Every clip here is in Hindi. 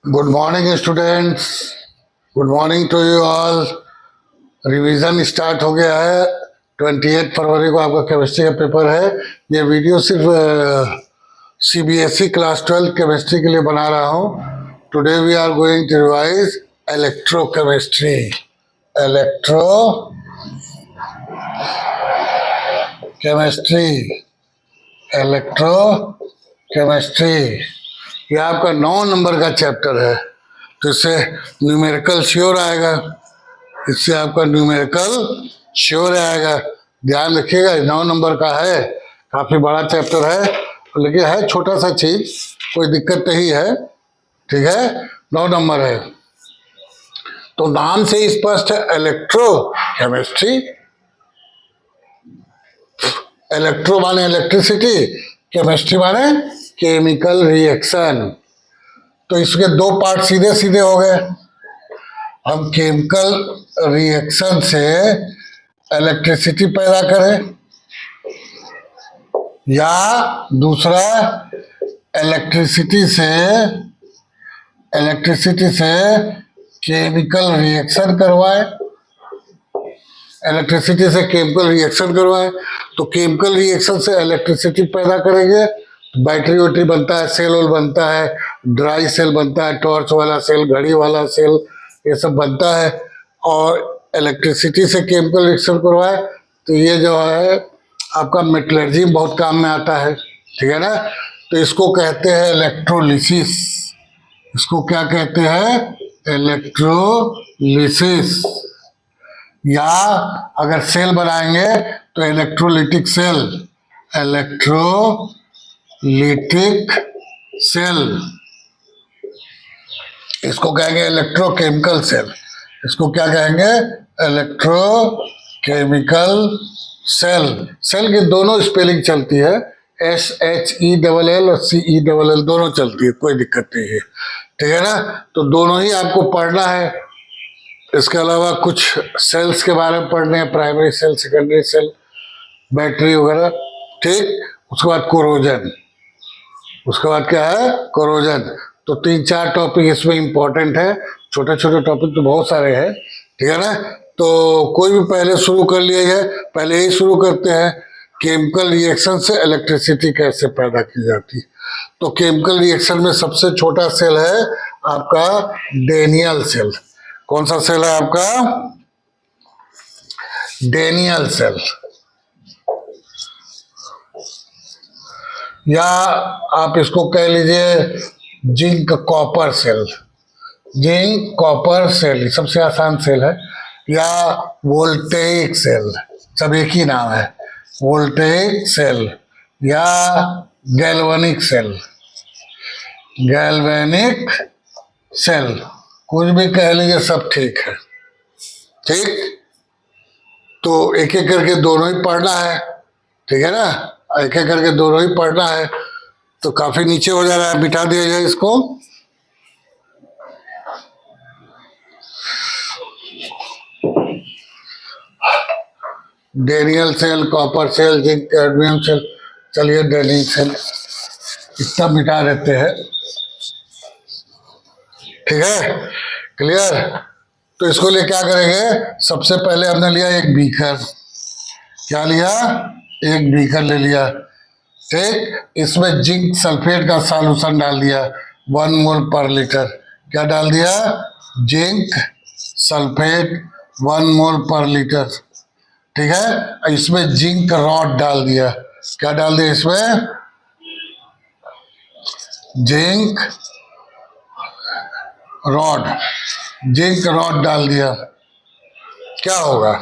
Good morning students. Good morning to you all. Revision start हो गया है। 28 फरवरी को आपका केमिस्ट्री का पेपर है। ये वीडियो सिर्फ सीबीएसई क्लास 12 केमिस्ट्री के लिए बना रहा हूँ। Today we are going to revise electrochemistry. Electrochemistry electrochemistry ये आपका 9 नंबर का चैप्टर है। तो इससे न्यूमेरिकल श्योर आएगा। इससे आपका न्यूमेरिकल श्योर आएगा। ध्यान रखिएगा, 9 नंबर का है। काफी बड़ा चैप्टर है, लेकिन है छोटा सा चीज, कोई दिक्कत नहीं है। ठीक है, 9 नंबर है। तो नाम से ही स्पष्ट है, इलेक्ट्रो केमिस्ट्री। इलेक्ट्रो माने इलेक्ट्रिसिटी, केमिस्ट्री माने केमिकल रिएक्शन। तो इसके 2 पार्ट सीधे सीधे हो गए। हम केमिकल रिएक्शन से इलेक्ट्रिसिटी पैदा करें, या दूसरा इलेक्ट्रिसिटी से केमिकल रिएक्शन करवाए। इलेक्ट्रिसिटी से केमिकल रिएक्शन करवाए तो केमिकल रिएक्शन से इलेक्ट्रिसिटी पैदा करेंगे। बैटरी वैटरी बनता है, सेल वोल बनता है, ड्राई सेल बनता है, टॉर्च वाला सेल, घड़ी वाला सेल, ये सब बनता है। और इलेक्ट्रिसिटी से केमिकल रिएक्शन करवाए तो ये जो है आपका मेटलर्जी में बहुत काम में आता है। ठीक है ना। तो इसको कहते हैं इलेक्ट्रोलिसिस। इसको क्या कहते हैं? इलेक्ट्रोलिसिस। या अगर सेल बनाएंगे तो इलेक्ट्रोलिटिक सेल। इलेक्ट्रोलिटिक सेल, इसको कहेंगे इलेक्ट्रोकेमिकल सेल। इसको क्या कहेंगे? Electrochemical cell. सेल की दोनों स्पेलिंग चलती है, SHELL और CELL दोनों चलती है, कोई दिक्कत नहीं है। ठीक है ना। तो दोनों ही आपको पढ़ना है। इसके अलावा कुछ सेल्स के बारे में पढ़ने हैं, primary cell, secondary cell, battery वगैरह। ठीक। उसके बाद कोरोजन। उसके बाद क्या है? कोरोजन। तो 3-4 टॉपिक इसमें इंपॉर्टेंट है। छोटे छोटे टॉपिक तो बहुत सारे हैं। ठीक है ना। तो कोई भी पहले शुरू कर लिया जाए। पहले ही शुरू करते हैं, केमिकल रिएक्शन से इलेक्ट्रिसिटी कैसे पैदा की जाती है। तो केमिकल रिएक्शन में सबसे छोटा सेल है आपका डेनियल सेल। कौन सा सेल है आपका? Daniell cell. या आप इसको कह लीजिए zinc copper cell. Zinc copper cell सबसे आसान सेल है। या वोल्टेइक सेल, सब एक ही नाम है, वोल्टेइक सेल। या गैल्वेनिक सेल। गैल्वेनिक सेल, कुछ भी कह लीजिए, सब ठीक है। ठीक। तो एक एक करके दोनों ही पढ़ना है। ठीक है ना। एक एक करके दोनों ही पढ़ना है। तो काफी नीचे हो जा रहा है, बिठा दिया जाए इसको। Daniell cell, copper cell, zinc cadmium cell. चलिए डेनियल सेल इतना मिटा देते हैं। ठीक है, क्लियर। तो इसको लिए क्या करेंगे? सबसे पहले हमने लिया एक बीकर। क्या लिया? एक बीकर ले लिया। ठीक। इसमें जिंक सल्फेट का सॉल्यूशन डाल दिया, 1 मोल पर लीटर। क्या डाल दिया? जिंक सल्फेट 1 मोल पर लीटर। ठीक है। इसमें जिंक रॉड डाल दिया। क्या डाल दिया इसमें? Zinc rod. जिंक रॉड डाल दिया। क्या होगा?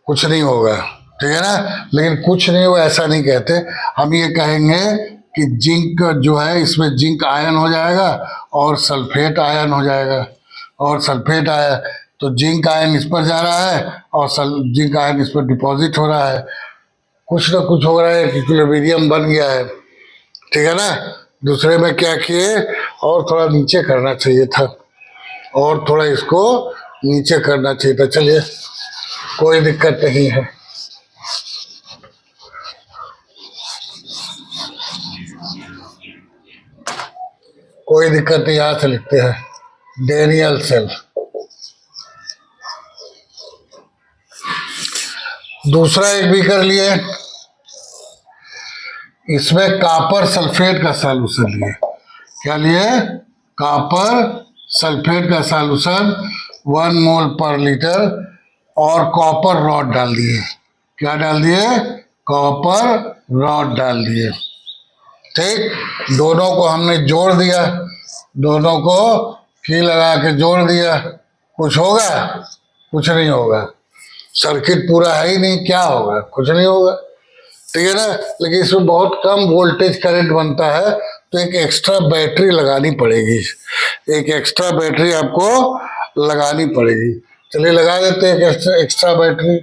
कुछ नहीं होगा। ठीक है ना। लेकिन कुछ नहीं होगा ऐसा नहीं कहते, हम ये कहेंगे कि जिंक जो है इसमें जिंक आयन हो जाएगा और सल्फेट आयन हो जाएगा। और सल्फेट आयन तो जिंक आयन इस पर जा रहा है और जिंक आयन इस पर डिपॉजिट हो रहा है। कुछ ना कुछ हो रहा है, इक्विलिब्रियम बन गया है। ठीक है ना। दूसरे में क्या किए, और थोड़ा नीचे करना चाहिए था, और थोड़ा इसको नीचे करना चाहिए था। चलिए, कोई दिक्कत नहीं है। कोई दिक्कत नहीं, यहां से लिखते हैं डेनियल सेल। दूसरा एक बीकर लिए, इसमें कॉपर सल्फेट का सॉल्यूशन लिए। क्या लिए? कॉपर सल्फेट का सॉल्यूशन 1 मोल पर लीटर, और कॉपर रॉड डाल दिए। क्या डाल दिए? कॉपर रॉड डाल दिए। ठीक, दोनों को हमने जोड़ दिया, दोनों को की लगा के जोड़ दिया। कुछ होगा? कुछ नहीं होगा, सर्किट पूरा है ही नहीं, क्या होगा? कुछ नहीं होगा, ठीक है ना। लेकिन इसमें बहुत कम वोल्टेज करंट बनता है, तो एक एक्स्ट्रा बैटरी लगानी पड़ेगी, एक एक्स्ट्रा बैटरी आपको लगानी पड़ेगी। चलिए लगा देते हैं एक एक्स्ट्रा बैटरी।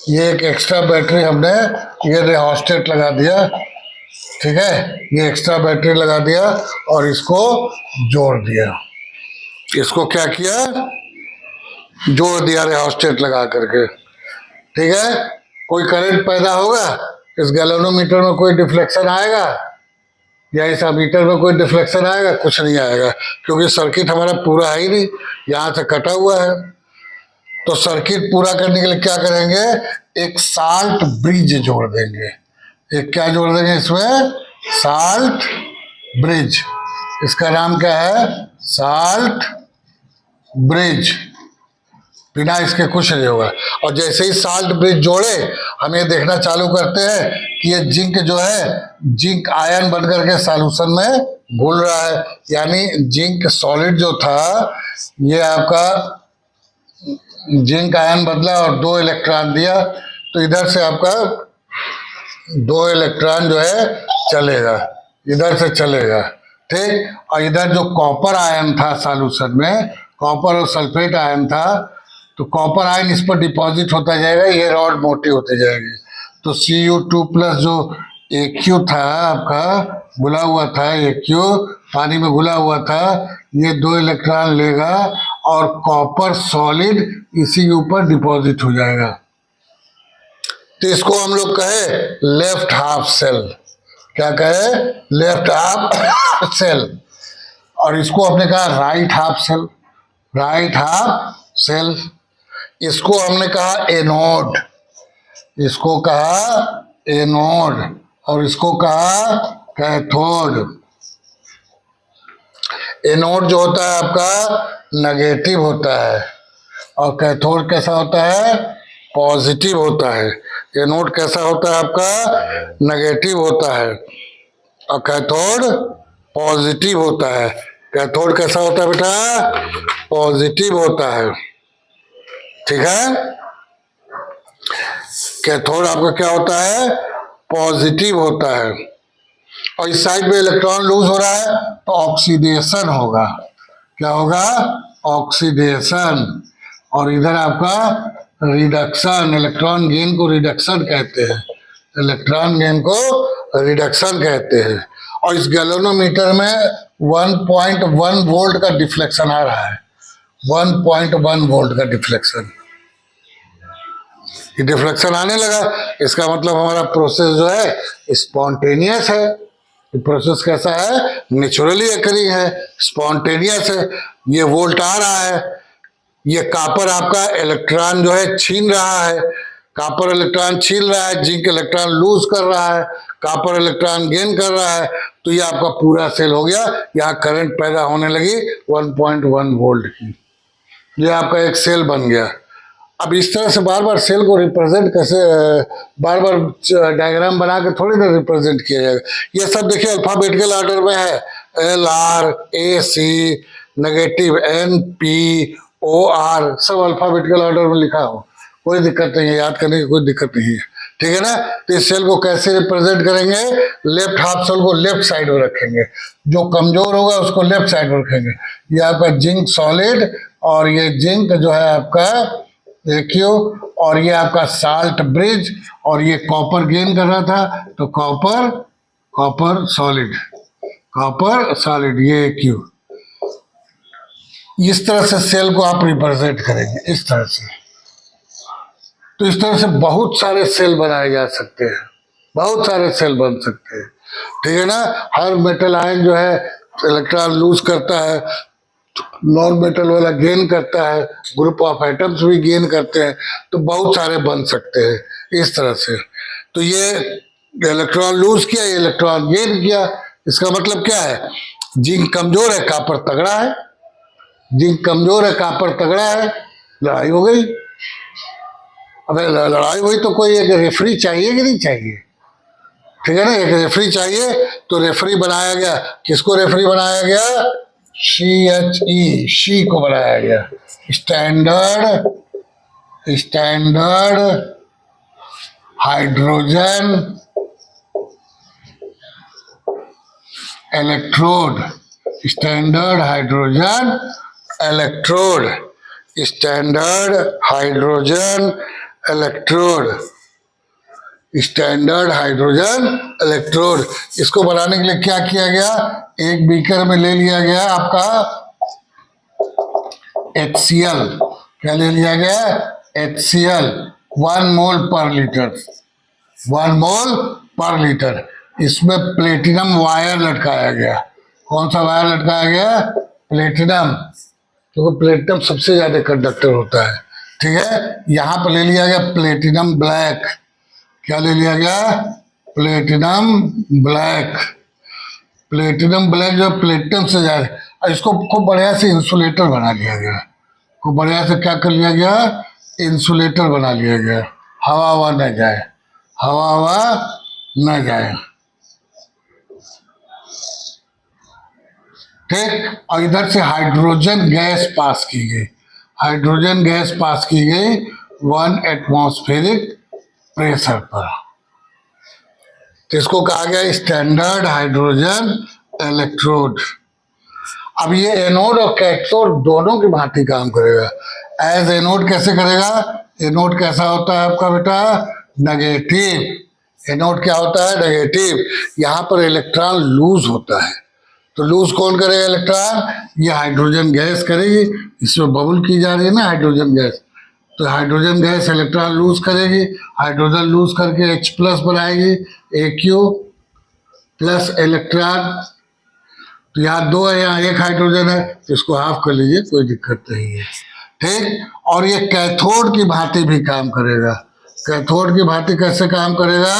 ये एक एक्स्ट्रा बैटरी हमने ये रिहोस्टेट लगा दिया, ठीक है, ये एक्स्ट्रा बैटरी लगा दिया और इसको जोड़ दिया। इसको क्या किया? जोड़ दिया रिहोस्टेट लगा करके, ठीक है। कोई करंट पैदा होगा? इस गैल्वेनोमीटर में कोई डिफ्लेक्शन आएगा या इस अमीटर में कोई डिफ्लेक्शन आएगा? कुछ नहीं आएगा, क्योंकि सर्किट हमारा पूरा है ही नहीं, यहाँ से कटा हुआ है। तो सर्किट पूरा करने के लिए क्या करेंगे? एक साल्ट ब्रिज जोड़ देंगे। एक क्या जोड़ देंगे इसमें? Salt bridge. इसका नाम क्या है? Salt bridge. बिना इसके कुछ नहीं होगा। और जैसे ही साल्ट ब्रिज जोड़े, हम ये देखना चालू करते हैं कि ये जिंक जो है, जिंक आयन बन करके सॉल्यूशन में घुल रहा है। यानी जिंक सॉलिड जो था, ये आपका जिंक आयन बदला और 2 इलेक्ट्रॉन दिया, तो इधर से आपका 2 इलेक्ट्रॉन जो है चलेगा, इधर से चलेगा, ठीक। और इधर जो कॉपर आयन था सॉल्यूशन में, कॉपर और सल्फेट आयन था, तो कॉपर आयन इस पर डिपॉजिट होता जाएगा, ये रॉड मोटी होती जाएगी। तो Cu2+ जो AQ था आपका, घुला हुआ था, AQ पानी में घुला हुआ था, ये 2 इलेक्ट्रॉन लेगा और कॉपर सॉलिड इसी के ऊपर डिपॉजिट हो जाएगा। तो इसको हम लोग कहे लेफ्ट हाफ सेल। क्या कहे? Left half cell. और इसको हमने कहा right half cell, right half cell. इसको हमने कहा एनोड, इसको कहा एनोड, और इसको कहा कैथोड। एनोड जो होता है आपका नेगेटिव होता है, और कैथोड कैसा होता है? पॉजिटिव होता है। एनोड कैसा होता है आपका? नेगेटिव होता है, और कैथोड पॉजिटिव होता है। कैथोड कैसा होता है बेटा? पॉजिटिव होता है, ठीक है। कैथोड आपका क्या होता है? पॉजिटिव होता है। और इस साइड में इलेक्ट्रॉन लूज हो रहा है, तो ऑक्सीडेशन होगा। क्या होगा? ऑक्सीडेशन। और इधर आपका रिडक्शन, इलेक्ट्रॉन गेन को रिडक्शन कहते हैं, इलेक्ट्रॉन गेन को रिडक्शन कहते हैं। और इस गैल्वेनोमीटर में 1.1 वोल्ट का डिफ्लेक्शन आ रहा है, 1.1 वोल्ट का डिफ्लेक्शन। ये डिफ्लेक्शन आने लगा, इसका मतलब हमारा प्रोसेस जो है स्पॉन्टेनियस है। ये प्रोसेस कैसा है? नेचुरली अकरिंग है, स्पॉन्टेनियस है। ये वोल्ट आ रहा है, ये कॉपर आपका इलेक्ट्रॉन जो है छीन रहा है, कॉपर इलेक्ट्रॉन छीन रहा है, जिंक इलेक्ट्रॉन लूज कर रहा है, कॉपर इलेक्ट्रॉन गेन कर रहा है। तो ये आपका पूरा सेल हो गया, यहाँ करंट पैदा होने लगी 1.1 वोल्ट की। ये आपका एक सेल बन गया। अब इस तरह से बार बार सेल को रिप्रेजेंट कैसे, बार बार डायग्राम बना के थोड़ी देर रिप्रेजेंट किया जाएगा। ये सब देखिए अल्फाबेटिकल ऑर्डर में है, LR AC, negative NP OR, सब अल्फाबेटिकल ऑर्डर में लिखा हो, कोई दिक्कत नहीं है, याद करने की कोई दिक्कत नहीं है, ठीक है ना। तो इस सेल को कैसे रिप्रेजेंट करेंगे? लेफ्ट हाफ सेल को लेफ्ट साइड में रखेंगे, जो कमजोर होगा उसको लेफ्ट साइड में रखेंगे। ये आपका जिंक सॉलिड, और ये जिंक जो है आपका AQ, और ये आपका साल्ट ब्रिज, और ये कॉपर गेन कर रहा था, तो कॉपर सॉलिड, कॉपर सॉलिड, ये AQ। इस तरह से सेल को आप रिप्रेजेंट करेंगे, इस तरह से। तो इस तरह से बहुत सारे सेल बनाए जा सकते हैं, बहुत सारे सेल बन सकते हैं। ठीक है ना। हर मेटल आयन जो है इलेक्ट्रॉन लूज करता है, नॉन मेटल वाला गेन करता है, ग्रुप ऑफ एटम्स भी गेन करते हैं, तो बहुत सारे बन सकते हैं इस तरह से। तो ये इलेक्ट्रॉन लूज किया, ये इलेक्ट्रॉन गेन किया। इसका मतलब क्या है, जिंक कमजोर है, कॉपर तगड़ा है। जिंक कमजोर है, कॉपर तगड़ा है, लड़ाई हो गई। अब लड़ाई हुई तो कोई एक रेफरी चाहिए कि नहीं चाहिए, ठीक है ना। एक रेफरी चाहिए, तो रेफरी बनाया गया। किसको रेफरी बनाया गया? CHE, शी को बनाया गया। Standard hydrogen electrode, standard hydrogen electrode, standard hydrogen electrode, standard hydrogen electrode. इसको बनाने के लिए क्या किया गया, एक बीकर में ले लिया गया आपका HCl। क्या ले लिया गया? HCl, 1 मोल पर लीटर, 1 मोल पर लीटर। इसमें प्लेटिनम वायर लटकाया गया। कौन सा वायर लटकाया गया? प्लेटिनम, क्योंकि प्लेटिनम सबसे ज्यादा कंडक्टर होता है, ठीक है। यहां पर ले लिया गया प्लेटिनम ब्लैक। क्या ले लिया गया? Platinum black. प्लेटिनम ब्लैक जो प्लेटिनम से ज्यादा, इसको खूब बढ़िया से इंसुलेटर बना लिया गया। खूब बढ़िया से क्या कर लिया गया? इंसुलेटर बना लिया गया, हवा हवा न जाए, हवा हवा न जाए, ठीक। और इधर से हाइड्रोजन गैस पास की गई, हाइड्रोजन गैस पास की गई 1 एटमॉस्फेरिक प्रेशर पर। तो इसको कहा गया स्टैंडर्ड हाइड्रोजन इलेक्ट्रोड। अब ये एनोड और कैथोड दोनों की भांति काम करेगा। एज एनोड कैसे करेगा? एनोड कैसा होता है आपका बेटा? नेगेटिव। एनोड क्या होता है? नेगेटिव। यहाँ पर इलेक्ट्रॉन लूज होता है, तो लूज कौन करेगा इलेक्ट्रॉन? ये हाइड्रोजन गैस करेगी। इसमें बबल की जा रही है ना हाइड्रोजन गैस, तो हाइड्रोजन गैस इलेक्ट्रॉन लूज करेगी। हाइड्रोजन लूज करके H प्लस बनाएगी, AQ प्लस इलेक्ट्रॉन। तो यहाँ 2 है, यहाँ 1 हाइड्रोजन है, तो इसको हाफ कर लीजिए, कोई दिक्कत नहीं है, ठीक। और ये कैथोड की भांति भी काम करेगा। कैथोड की भांति कैसे काम करेगा?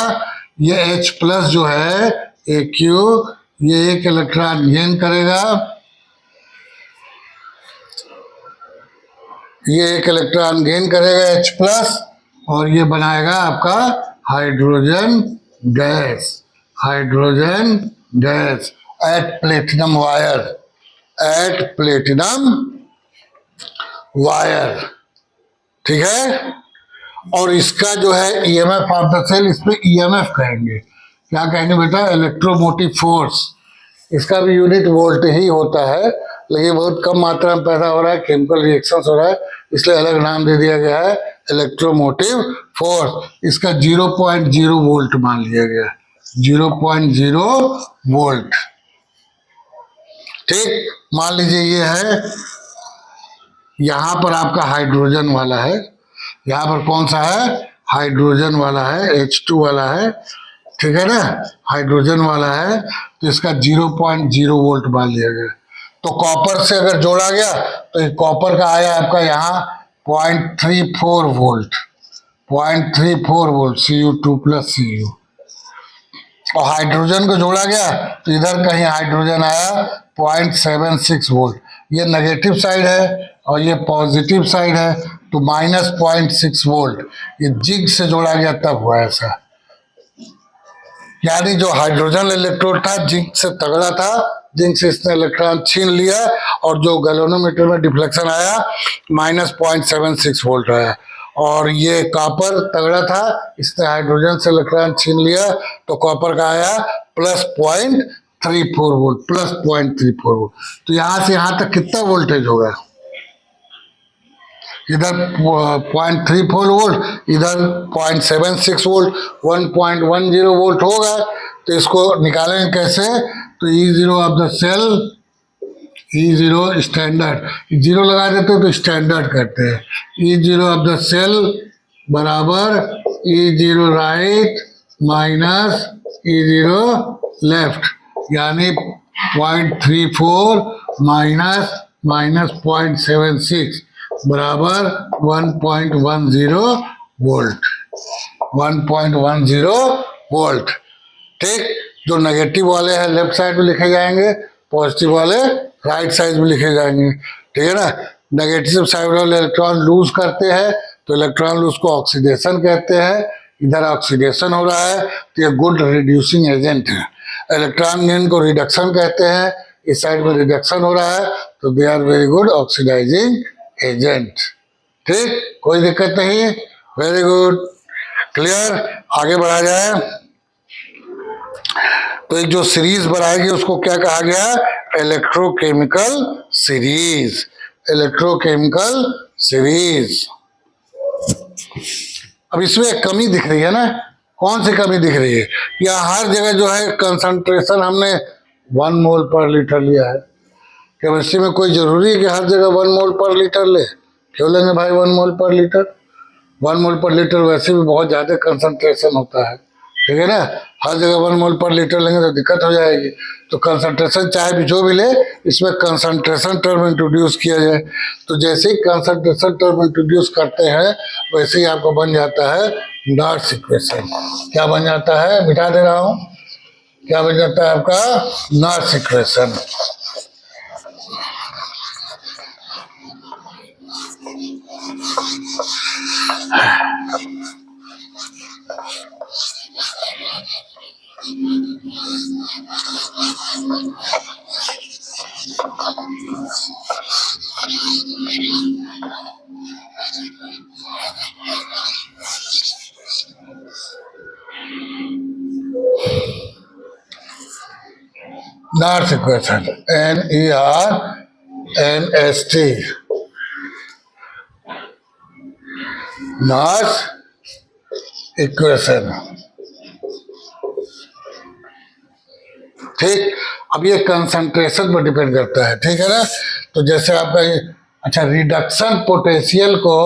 ये H प्लस जो है AQ, ये 1 इलेक्ट्रॉन गेन करेगा, ये 1 इलेक्ट्रॉन गेन करेगा H प्लस, और ये बनाएगा आपका hydrogen gas, hydrogen gas at platinum wire, at platinum wire, ठीक है। और इसका जो है EMF ऑफ द सेल, इस पे EMF कहेंगे। क्या कहेंगे बेटा? Electromotive force. इसका भी यूनिट वोल्ट ही होता है, लेकिन बहुत कम मात्रा में पैदा हो रहा है, केमिकल रिएक्शंस हो रहा है, इसलिए अलग नाम दे दिया गया है इलेक्ट्रोमोटिव फोर्स। इसका 0.0 वोल्ट मान लिया गया, 0.0 वोल्ट, ठीक। मान लीजिए ये है, यहां पर आपका हाइड्रोजन वाला है, यहाँ पर कौन सा है? हाइड्रोजन वाला है, H2 वाला है, ठीक है ना, हाइड्रोजन वाला है। तो इसका 0.0 वोल्ट मान लिया गया। तो कॉपर से अगर जोड़ा गया तो कॉपर का आया आपका यहाँ 0.34 volt, 0.34 volt, Cu2 plus Cu। और हाइड्रोजन को जोड़ा गया तो इधर कहीं हाइड्रोजन आया 0.76 वोल्ट। ये नेगेटिव साइड है और ये पॉजिटिव साइड है, तो -0.6 वोल्ट। ये जिंक से जोड़ा गया तब हुआ ऐसा, यानी जो हाइड्रोजन इलेक्ट्रोड था जिंक से तगड़ा था, जिंक से इसने इलेक्ट्रॉन छीन लिया, और जो गैल्वेनोमीटर में डिफ्लेक्शन आया -0.76 वोल्ट आया। और ये कॉपर तगड़ा था, इसने हाइड्रोजन से इलेक्ट्रॉन छीन लिया, तो कॉपर का आया +0.34 वोल्ट, +0.34 वोल्ट। तो यहां से यहां तक कितना वोल्टेज होगा? इधर 0.34 वोल्ट, इधर 0.76 वोल्ट, 1.10 वोल्ट होगा। तो इसको निकालेंगे कैसे? तो E0 of the cell, E0 standard, zero लगा देते तो स्टैंडर्ड करते हैं। E0 ऑफ द सेल बराबर E0 right minus E0 left, यानी 0.34 माइनस -0.76 बराबर 1.10 वोल्ट। 1.10 वोल्ट। ठीक, जो नेगेटिव वाले हैं लेफ्ट साइड में लिखे जाएंगे, पॉजिटिव वाले राइट साइड में लिखे जाएंगे। ठीक है ना। नेगेटिव साइड वाले इलेक्ट्रॉन लूज करते हैं तो इलेक्ट्रॉन लूज को ऑक्सीडेशन कहते हैं। इधर ऑक्सीडेशन हो रहा है तो ये गुड रिड्यूसिंग एजेंट है। इलेक्ट्रॉन गेन को रिडक्शन कहते हैं, इस साइड में रिडक्शन हो रहा है तो they are very good oxidising agent. ठीक, कोई दिक्कत नहीं, वेरी गुड, क्लियर। आगे बढ़ा जाए तो एक जो सीरीज बनाएगी उसको क्या कहा गया? Electrochemical series. Electrochemical series. अब इसमें एक कमी दिख रही है ना, कौन सी कमी दिख रही है? या हर जगह जो है कंसंट्रेशन हमने 1 मोल पर लीटर लिया है। केमिस्ट्री में कोई जरूरी है कि हर जगह 1 मोल पर लीटर ले? क्यों लेंगे भाई 1 मोल पर लीटर? 1 मोल पर लीटर वैसे भी बहुत ज्यादा कंसंट्रेशन होता है। ठीक है ना, हर जगह 1 मोल पर लीटर लेंगे तो दिक्कत हो जाएगी। तो कंसंट्रेशन चाहे भी जो भी ले, इसमें कंसंट्रेशन टर्म इंट्रोड्यूस किया जाए। तो जैसे ही कंसंट्रेशन टर्म इंट्रोड्यूस करते हैं वैसे ही आपको बन जाता है नॉर्स इक्वेशन। क्या बन जाता है? मिटा दे रहा हूं। क्या बन जाता है आपका? Norse equation. Norse equation, NERNST, Norse equation. ठीक, अब ये कंसंट्रेशन पर डिपेंड करता है। ठीक है ना। तो जैसे आपका अच्छा, रिडक्शन पोटेंशियल को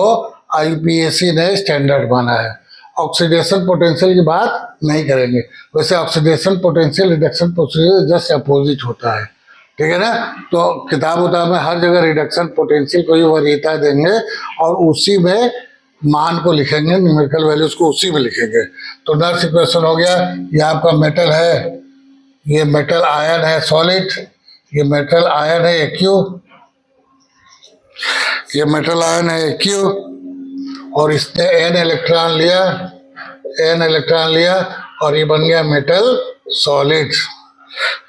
आईपीएसी ने स्टैंडर्ड माना है। ऑक्सीडेशन पोटेंशियल की बात नहीं करेंगे, वैसे oxidation potential reduction potential just opposite होता है। ठीक है ना। तो किताब उताब में हर जगह रिडक्शन पोटेंशियल को ही वरीयता देंगे और उसी में मान को लिखेंगे, न्यूमेरिकल वैल्यूज को उसी में लिखेंगे। तो नॉर्स इक्वेशन हो गया। ये आपका मेटल है, ये मेटल आयन है सॉलिड, ये मेटल आयन है एक्यू, ये मेटल आयन है एक्यू, और इसने n इलेक्ट्रॉन लिया, n इलेक्ट्रॉन लिया और ये बन गया मेटल सॉलिड।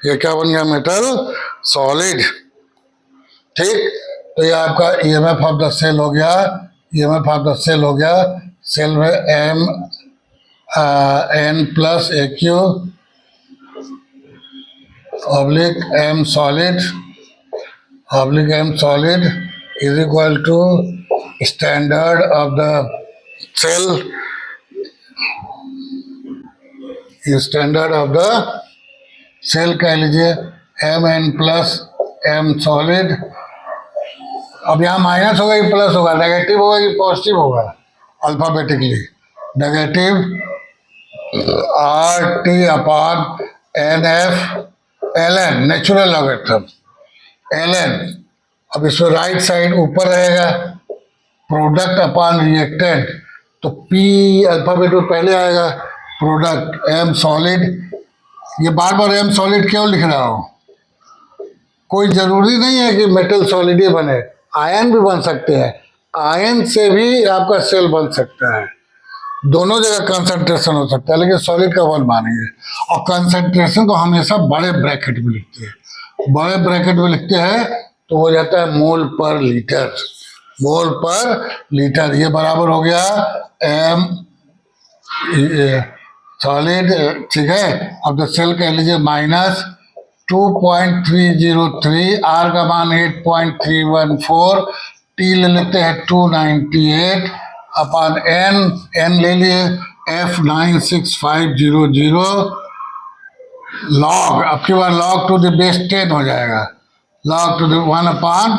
ये क्या बन गया? Metal solid. ठीक, तो ये आपका ईएमएफ ऑफ द सेल हो गया। ईएमएफ ऑफ द सेल हो गया, सेल में n plus A Q oblique m solid is equal to standard of the cell, standard of the cell कह लीजिए mn प्लस m solid। अब यहाँ माइनस होगा कि प्लस होगा, नेगेटिव होगा कि पॉजिटिव होगा? Alphabetically negative RT upon NF ln, natural logarithm ln। अब इसमें राइट साइड ऊपर रहेगा, प्रोडक्ट अपॉन रिएक्टेंट, तो P अल्फाबेट में पहले आएगा, प्रोडक्ट M सॉलिड। ये बार बार M सॉलिड क्यों लिख रहा हूँ? कोई जरूरी नहीं है कि मेटल सॉलिड ही बने, आयन भी बन सकते हैं। आयन से भी आपका सेल बन सकता है, दोनों जगह कंसंट्रेशन हो सकता है, लेकिन सॉलिड का वन मानेंगे। और कंसंट्रेशन को हमेशा बड़े ब्रैकेट में लिखते हैं। बड़े ब्रैकेट में लिखते हैं तो हो जाता है मोल पर लीटर। मोल पर लीटर, ये बराबर हो गया m सॉलिड। ठीक है, अब द सेल कह लीजिए माइनस 2.303, R का मान 8.314, T ले लेते हैं 298 अपॉन n ले लिए F96500 लॉग, अब की बार लॉग टू द बेस 10 हो जाएगा, log to the 1 upon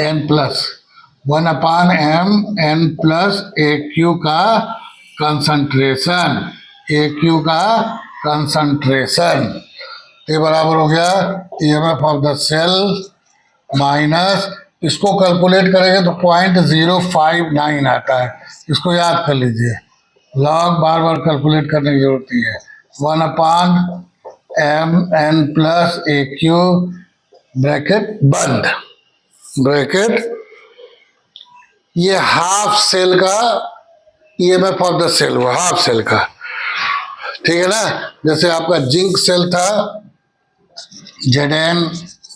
n plus 1 upon m n plus AQ का कंसंट्रेशन। ए क्यू का कंसंट्रेशन। ये बराबर हो गया EMF of the cell minus, इसको कैलकुलेट करेंगे तो 0.059 आता है, इसको याद कर लीजिए। लॉग बार बार कैलकुलेट करने की जरूरत नहीं है। 1/mn प्लस ए क्यू ब्रैकेट बंद, ब्रैकेट। ये हाफ सेल का ईएमएफ ऑफ द सेल हुआ, हाफ सेल का, ठीक है ना। जैसे आपका जिंक सेल था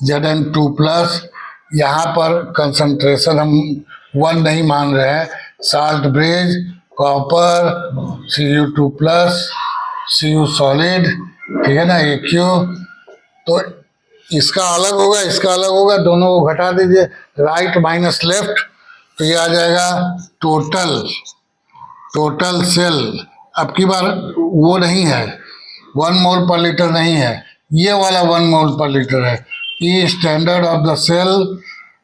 Zn2 प्लस, यहाँ पर कंसंट्रेशन हम 1 नहीं मान रहे हैं, salt bridge copper Cu2 plus Cu solid, ठीक है ना, AQ। तो इसका अलग होगा, इसका अलग होगा, दोनों को घटा दीजिए, राइट माइनस लेफ्ट, तो ये आ जाएगा टोटल सेल। अब की बार वो नहीं है 1 मोल पर लीटर नहीं है, ये वाला 1 मोल पर लीटर है। E standard of the cell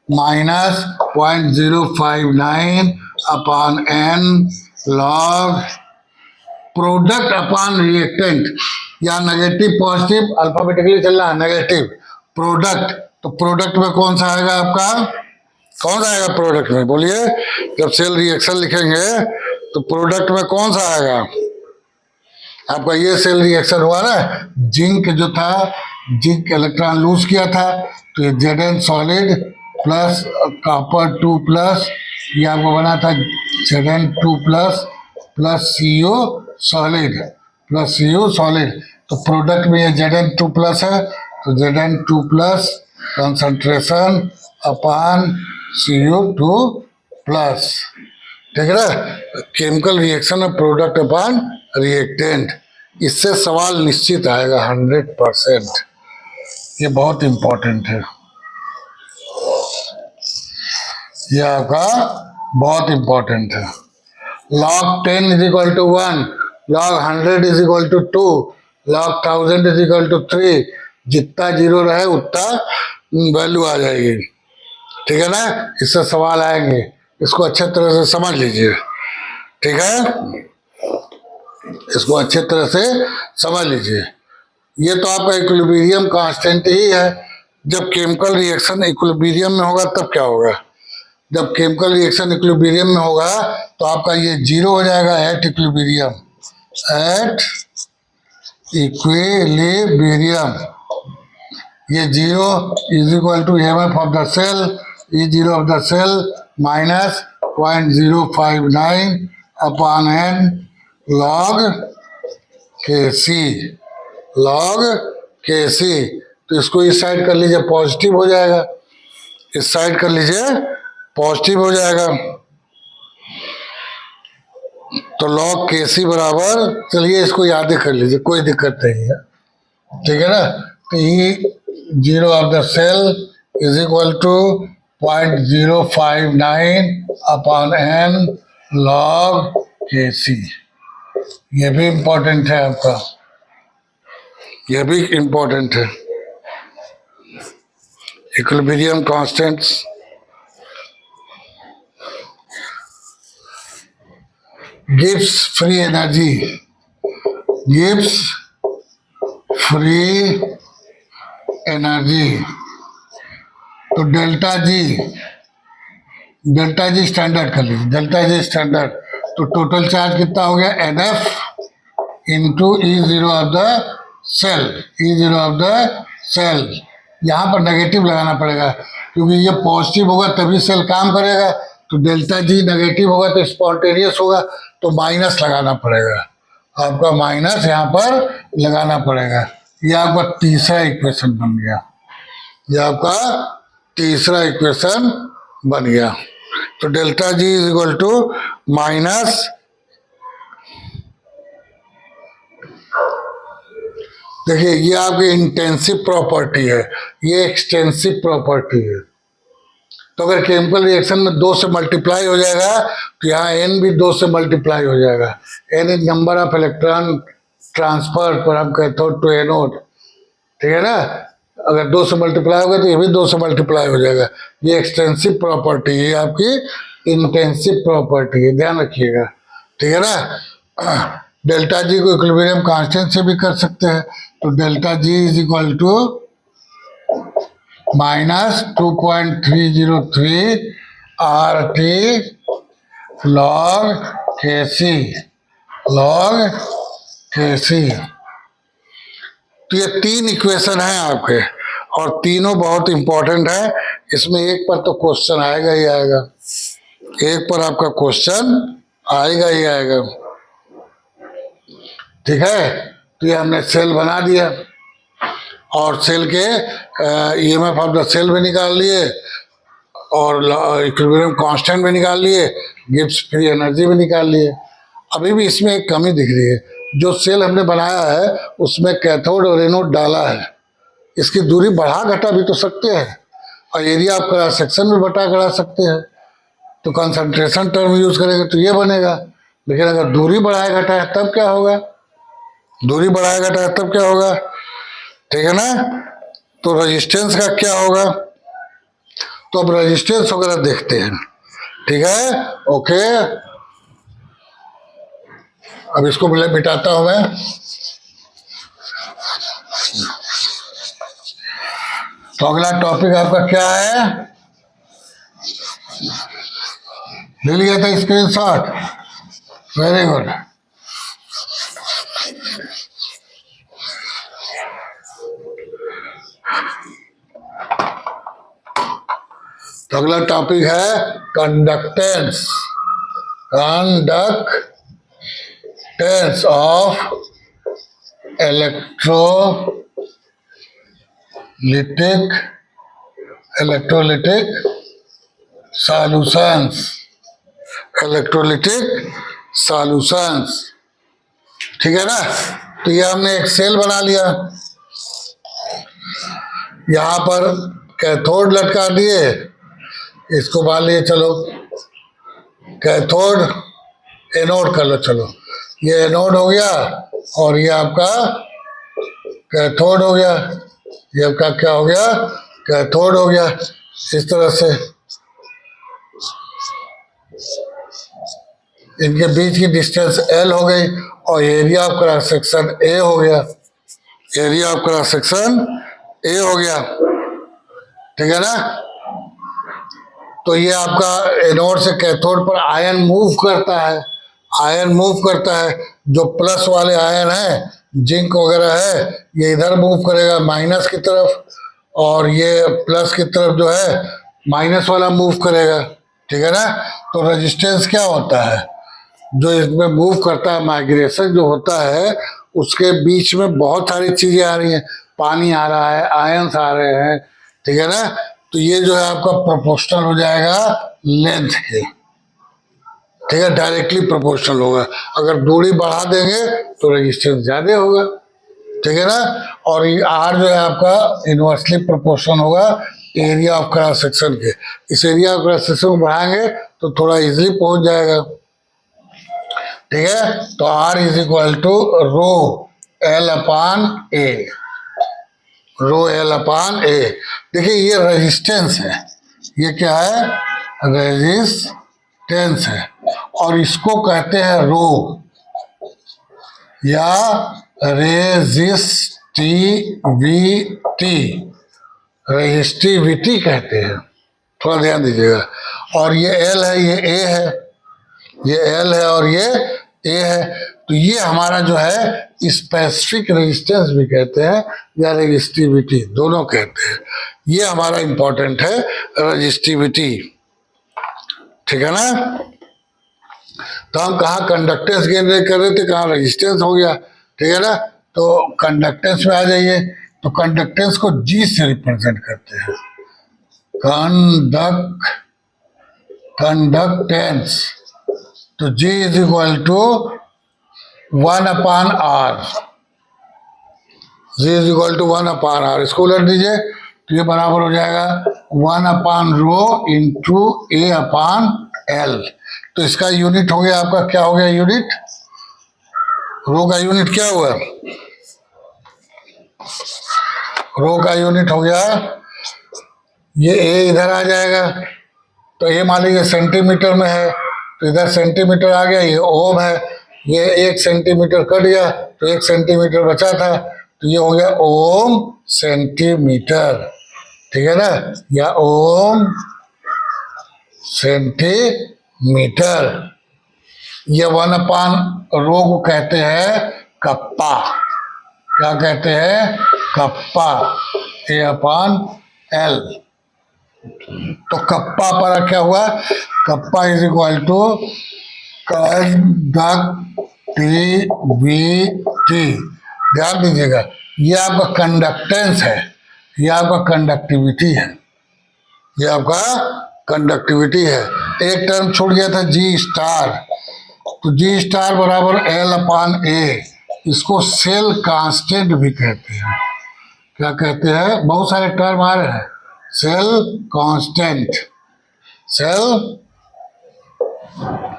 minus 0.059 upon N log product upon reactant, या नेगेटिव पॉजिटिव अल्फाबेटिकली चल रहा है, नेगेटिव प्रोडक्ट, तो प्रोडक्ट में कौन सा आएगा आपका, कौन सा आएगा प्रोडक्ट में, बोलिए। जब सेल रिएक्शन लिखेंगे तो प्रोडक्ट में कौन सा आएगा आपका, ये सेल रिएक्शन हुआ ना, जिंक जो था, जिंक इलेक्ट्रॉन लूज किया था, तो ये Zn solid plus copper 2 plus, ये आपको बना था Zn2 plus plus Cu solid plus Cu solid, तो प्रोडक्ट में ये Zn2 प्लस है, तो Zn2 plus concentration upon Cu2 plus, ठीक है ना। Chemical reaction of product upon reactant, इससे सवाल निश्चित आएगा 100%, ये बहुत इंपॉर्टेंट है, ये आपका बहुत इंपॉर्टेंट है। log 10 is equal to 1, log 100 is equal to 2, log 1000 is equal to 3, जितना जीरो रहे उतना वैल्यू आ जाएगी, ठीक है ना। इससे सवाल आएंगे, इसको अच्छे तरह से समझ लीजिए, ठीक है, इसको अच्छे तरह से समझ लीजिए। ये तो आपका इक्विलिब्रियम कांस्टेंट ही है। जब केमिकल रिएक्शन इक्विलिब्रियम में होगा तब क्या होगा, जब केमिकल रिएक्शन इक्विलिब्रियम में होगा तो आपका ये जीरो हो जाएगा एट इक्विलिब्रियम, एट इक्विलिब्रियम। ये zero is equal to MF of the cell, E zero of the cell minus 0.059 upon N log K C, log K सी। तो इसको इस साइड कर लीजिए, पॉजिटिव हो जाएगा, इस साइड कर लीजिए, पॉजिटिव हो जाएगा, तो लॉग के सी बराबर, चलिए इसको याद ही कर लीजिए, कोई दिक्कत नहीं है, ठीक है ना। तो E zero of the cell is equal to 0.059 upon N log K C. ये भी इंपॉर्टेंट है आपका, ये भी इंपॉर्टेंट है। Equilibrium constants, Gibbs free energy, Gibbs free energy, तो डेल्टा जी स्टैंडर्ड कर लीजिए, डेल्टा जी स्टैंडर्ड, तो टोटल चार्ज कितना हो गया, NF into E zero of the cell, E zero of the cell. यहाँ पर नेगेटिव लगाना पड़ेगा क्योंकि ये पॉजिटिव होगा तभी सेल काम करेगा, तो डेल्टा जी नेगेटिव होगा तो स्पॉन्टेनियस होगा, तो माइनस लगाना पड़ेगा, आपका माइनस यहाँ पर लगाना पड़ेगा। ये आपका तीसरा इक्वेशन बन गया, ये आपका तीसरा इक्वेशन बन गया। तो delta G is equal to minus, देखिए ये आपकी इंटेंसिव प्रॉपर्टी है, ये एक्सटेंसिव प्रॉपर्टी है। तो अगर केमिकल रिएक्शन में 2 से मल्टीप्लाई हो जाएगा तो यहाँ n भी 2 से मल्टीप्लाई हो जाएगा। n is number of electron transfer पर हम कैथोड टू एनोड, ठीक है ना। अगर 2 से मल्टीप्लाई होगा तो ये भी 2 से मल्टीप्लाई हो जाएगा। ये एक्सटेंसिव प्रॉपर्टी है, आपकी इंटेंसिव प्रॉपर्टी है, ध्यान रखिएगा, ठीक है ना। डेल्टा जी को इक्विलिब्रियम कांस्टेंट से भी कर सकते हैं, तो delta G is equal to -2.303 RT log Kc log Kc। तो ये तीन इक्वेशन हैं आपके, और तीनों बहुत इंपॉर्टेंट है। इसमें एक पर तो क्वेश्चन आएगा ही आएगा, एक पर आपका क्वेश्चन आएगा ही आएगा। ठीक है, तो ये हमने सेल बना दिया और सेल के ईएमएफ ऑफ द सेल भी निकाल लिए और इक्विलिब्रियम कांस्टेंट भी निकाल लिए, गिब्स फ्री एनर्जी भी निकाल लिए। अभी भी इसमें एक कमी दिख रही है, जो सेल हमने बनाया है उसमें कैथोड और एनोड डाला है, इसकी दूरी बढ़ा घटा भी तो सकते हैं और एरिया ऑफ क्रॉस सेक्शन भी बढ़ा घटा सकते हैं, तो कंसंट्रेशन टर्म यूज करेंगे तो ये बनेगा। लेकिन अगर दूरी बढ़ाए घटाए तब क्या होगा, दूरी बढ़ाए घटाए तब क्या होगा, ठीक है ना। तो रेजिस्टेंस का क्या होगा, तो अब रेजिस्टेंस वगैरह देखते हैं। ठीक है, ओके, अब इसको मिटाता हूं मैं। तो अगला टॉपिक आपका क्या है, ले लिया था स्क्रीनशॉट, वेरी गुड। तो अगला टॉपिक है conductance, conductance of electrolytic solutions, electrolytic solutions. ठीक है ना। तो ये हमने एक सेल बना लिया, यहां पर कैथोड लटका दिए, इसको मान लिए चलो कैथोड एनोड कर लो, चलो ये एनोड हो गया और ये आपका कैथोड हो गया, ये आपका क्या हो गया, कैथोड हो गया। इस तरह से इनके बीच की डिस्टेंस L हो गई और area of cross section A हो गया, area of cross section A हो गया। ठीक है ना। तो ये आपका एनोड से कैथोड पर आयन मूव करता है, आयन मूव करता है, जो प्लस वाले आयन है जिंक वगैरह है ये इधर मूव करेगा माइनस की तरफ, और ये प्लस की तरफ जो है माइनस वाला मूव करेगा। ठीक है ना। तो रेजिस्टेंस क्या होता है, जो इसमें मूव करता है, माइग्रेशन जो होता है उसके बीच में बहुत सारी चीजें आ रही हैं, पानी आ रहा है, आयंस आ रहे हैं। ठीक है ना। तो ये जो है आपका प्रोपोर्शनल हो जाएगा लेंथ के, ठीक है, डायरेक्टली प्रोपोर्शनल होगा। अगर दूरी बढ़ा देंगे तो रेजिस्टेंस ज्यादा होगा। ठीक है ना। और ये आर जो है आपका इनवर्सली प्रोपोर्शनल होगा एरिया ऑफ क्रॉस सेक्शन के। इस एरिया ऑफ क्रॉस सेक्शन को बढ़ाएंगे तो थोड़ा इजीली पहुंच जाएगा। ठीक है। तो R is equal to rho L upon A, rho L upon A. देखिए ये रेजिस्टेंस है, ये क्या है, रेजिस्टेंस है, और इसको कहते हैं रो या रेजिस्टिविटी, रेजिस्टिविटी कहते हैं, थोड़ा ध्यान दीजिएगा। और ये एल है, ये ए है, ये एल है और ये ए है। तो ये हमारा जो है स्पेसिफिक रेजिस्टेंस भी कहते हैं या रेजिस्टिविटी, दोनों कहते हैं। ये हमारा इंपॉर्टेंट है रेजिस्टिविटी। ठीक है ना। तो हम कहाँ कंडक्टेंस गेन कर रहे थे, कहाँ रेजिस्टेंस हो गया। ठीक है ना। तो कंडक्टेंस में आ जाइए, तो कंडक्टेंस को जी से रिप्रेजेंट करते हैं, कंडक्टेंस। तो G is equal to 1 upon R, G is equal to 1 upon R. इसको उलट दीजिए तो ये बराबर हो जाएगा 1 अपान रो इंटू ए अपान एल। तो इसका यूनिट हो गया आपका, क्या हो गया यूनिट, रो का यूनिट क्या हुआ, रो का यूनिट हो गया, ये ए इधर आ जाएगा, तो ये मान लीजिए सेंटीमीटर में है तो इधर सेंटीमीटर आ गया, ये ओम है ये 1 सेंटीमीटर कट गया तो 1 सेंटीमीटर बचा था, तो ये हो गया ओम सेंटीमीटर, ठीक है ना, या ओम सेंटीमीटर। ये 1/रो को कहते हैं कप्पा। क्या कहते हैं? Kappa, A/L। तो कप्पा पर क्या हुआ? Kappa is equal to conductivity. ध्यान दीजिएगा, ये आपका कंडक्टेंस है, ये आपका कंडक्टिविटी है, ये आपका कंडक्टिविटी है। एक टर्म छूट गया था जी स्टार, तो जी स्टार बराबर L/A। इसको सेल कांस्टेंट भी कहते हैं। क्या कहते हैं? बहुत सारे टर्म आ रहे हैं। Cell constant, cell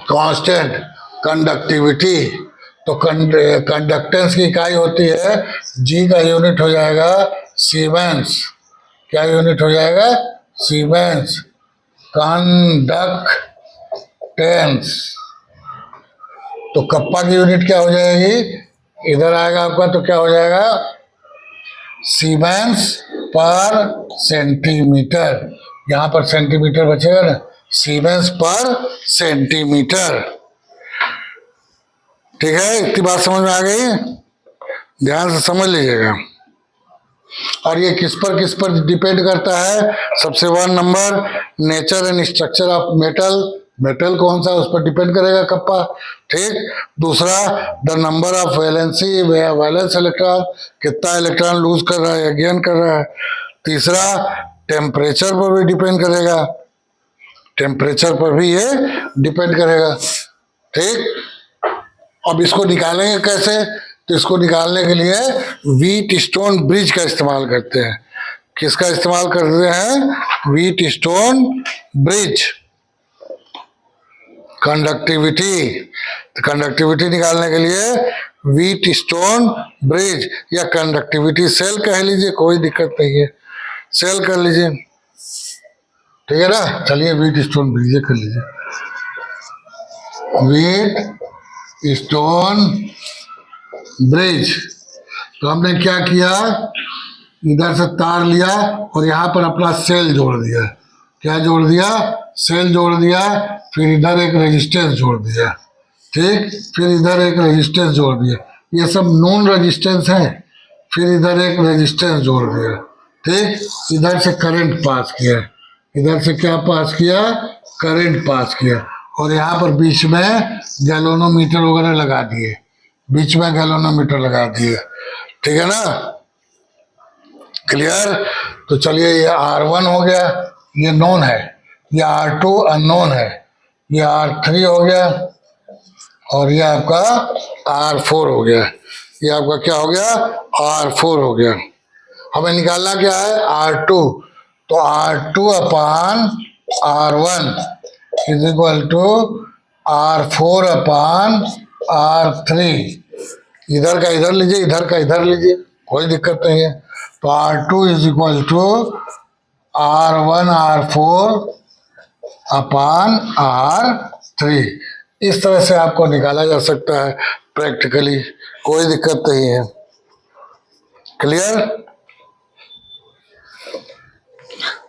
constant, conductivity. तो कंडक्टेंस की इकाई होती है, जी का यूनिट हो जाएगा सीमेंस। क्या यूनिट हो जाएगा? सीमेंस। कंडक्टेंस। तो कप्पा की यूनिट क्या हो जाएगी? इधर आएगा आपका, तो क्या हो जाएगा? सीमेंस पर सेंटीमीटर। यहां पर सेंटीमीटर बचेगा ना, सीमेंस पर सेंटीमीटर। ठीक है, इतनी बात समझ में आ गई? ध्यान से समझ लीजिएगा। और ये किस पर डिपेंड करता है? सबसे 1 number, nature and structure of metal. Metal कौन सा, उस पर डिपेंड करेगा कप्पा। ठीक। दूसरा, the number of valency, valence electron, कितना इलेक्ट्रॉन लूज कर रहा है या गेन कर रहा है। तीसरा, टेम्परेचर पर भी डिपेंड करेगा, टेम्परेचर पर भी ये डिपेंड करेगा। ठीक। अब इसको निकालेंगे कैसे? तो इसको निकालने के लिए व्हीट स्टोन ब्रिज का इस्तेमाल करते हैं। किसका इस्तेमाल करते हैं? Wheat stone bridge. Conductivity, conductivity निकालने के लिए व्हीट स्टोन ब्रिज या कंडक्टिविटी सेल कह लीजिए, कोई दिक्कत नहीं है, सेल कर लीजिए। ठीक है ना। चलिए व्हीट स्टोन ब्रिज कर लीजिए। Wheat stone bridge. तो हमने क्या किया? इधर से तार लिया और यहाँ पर अपना सेल जोड़ दिया। क्या जोड़ दिया? सेल जोड़ दिया। फिर इधर एक रेजिस्टेंस जोड़ दिया। ठीक। फिर इधर एक रेजिस्टेंस जोड़ दिया। ये सब नॉन रेजिस्टेंस है। फिर इधर एक रेजिस्टेंस जोड़ दिया। ठीक। इधर से करंट पास किया, इधर से क्या पास किया? करंट पास किया। और यहाँ पर बीच में गैल्वेनोमीटर वगैरह लगा दिए, बीच में गैल्वेनोमीटर लगा दिए। ठीक है ना। क्लियर? तो चलिए, ये R1 हो गया, ये नोन है। ये R2 अननोन है। ये R3 हो गया और ये आपका R4 हो गया। ये आपका क्या हो गया? R4 हो गया। हमें निकालना क्या है? R2। तो R2/R1 is equal to R4/R3। इधर का इधर लीजिए, इधर का इधर लीजिए, कोई दिक्कत नहीं है। तो R2 is equal to R1/R4/R3। इस तरह से आपको निकाला जा सकता है प्रैक्टिकली, कोई दिक्कत नहीं है। क्लियर?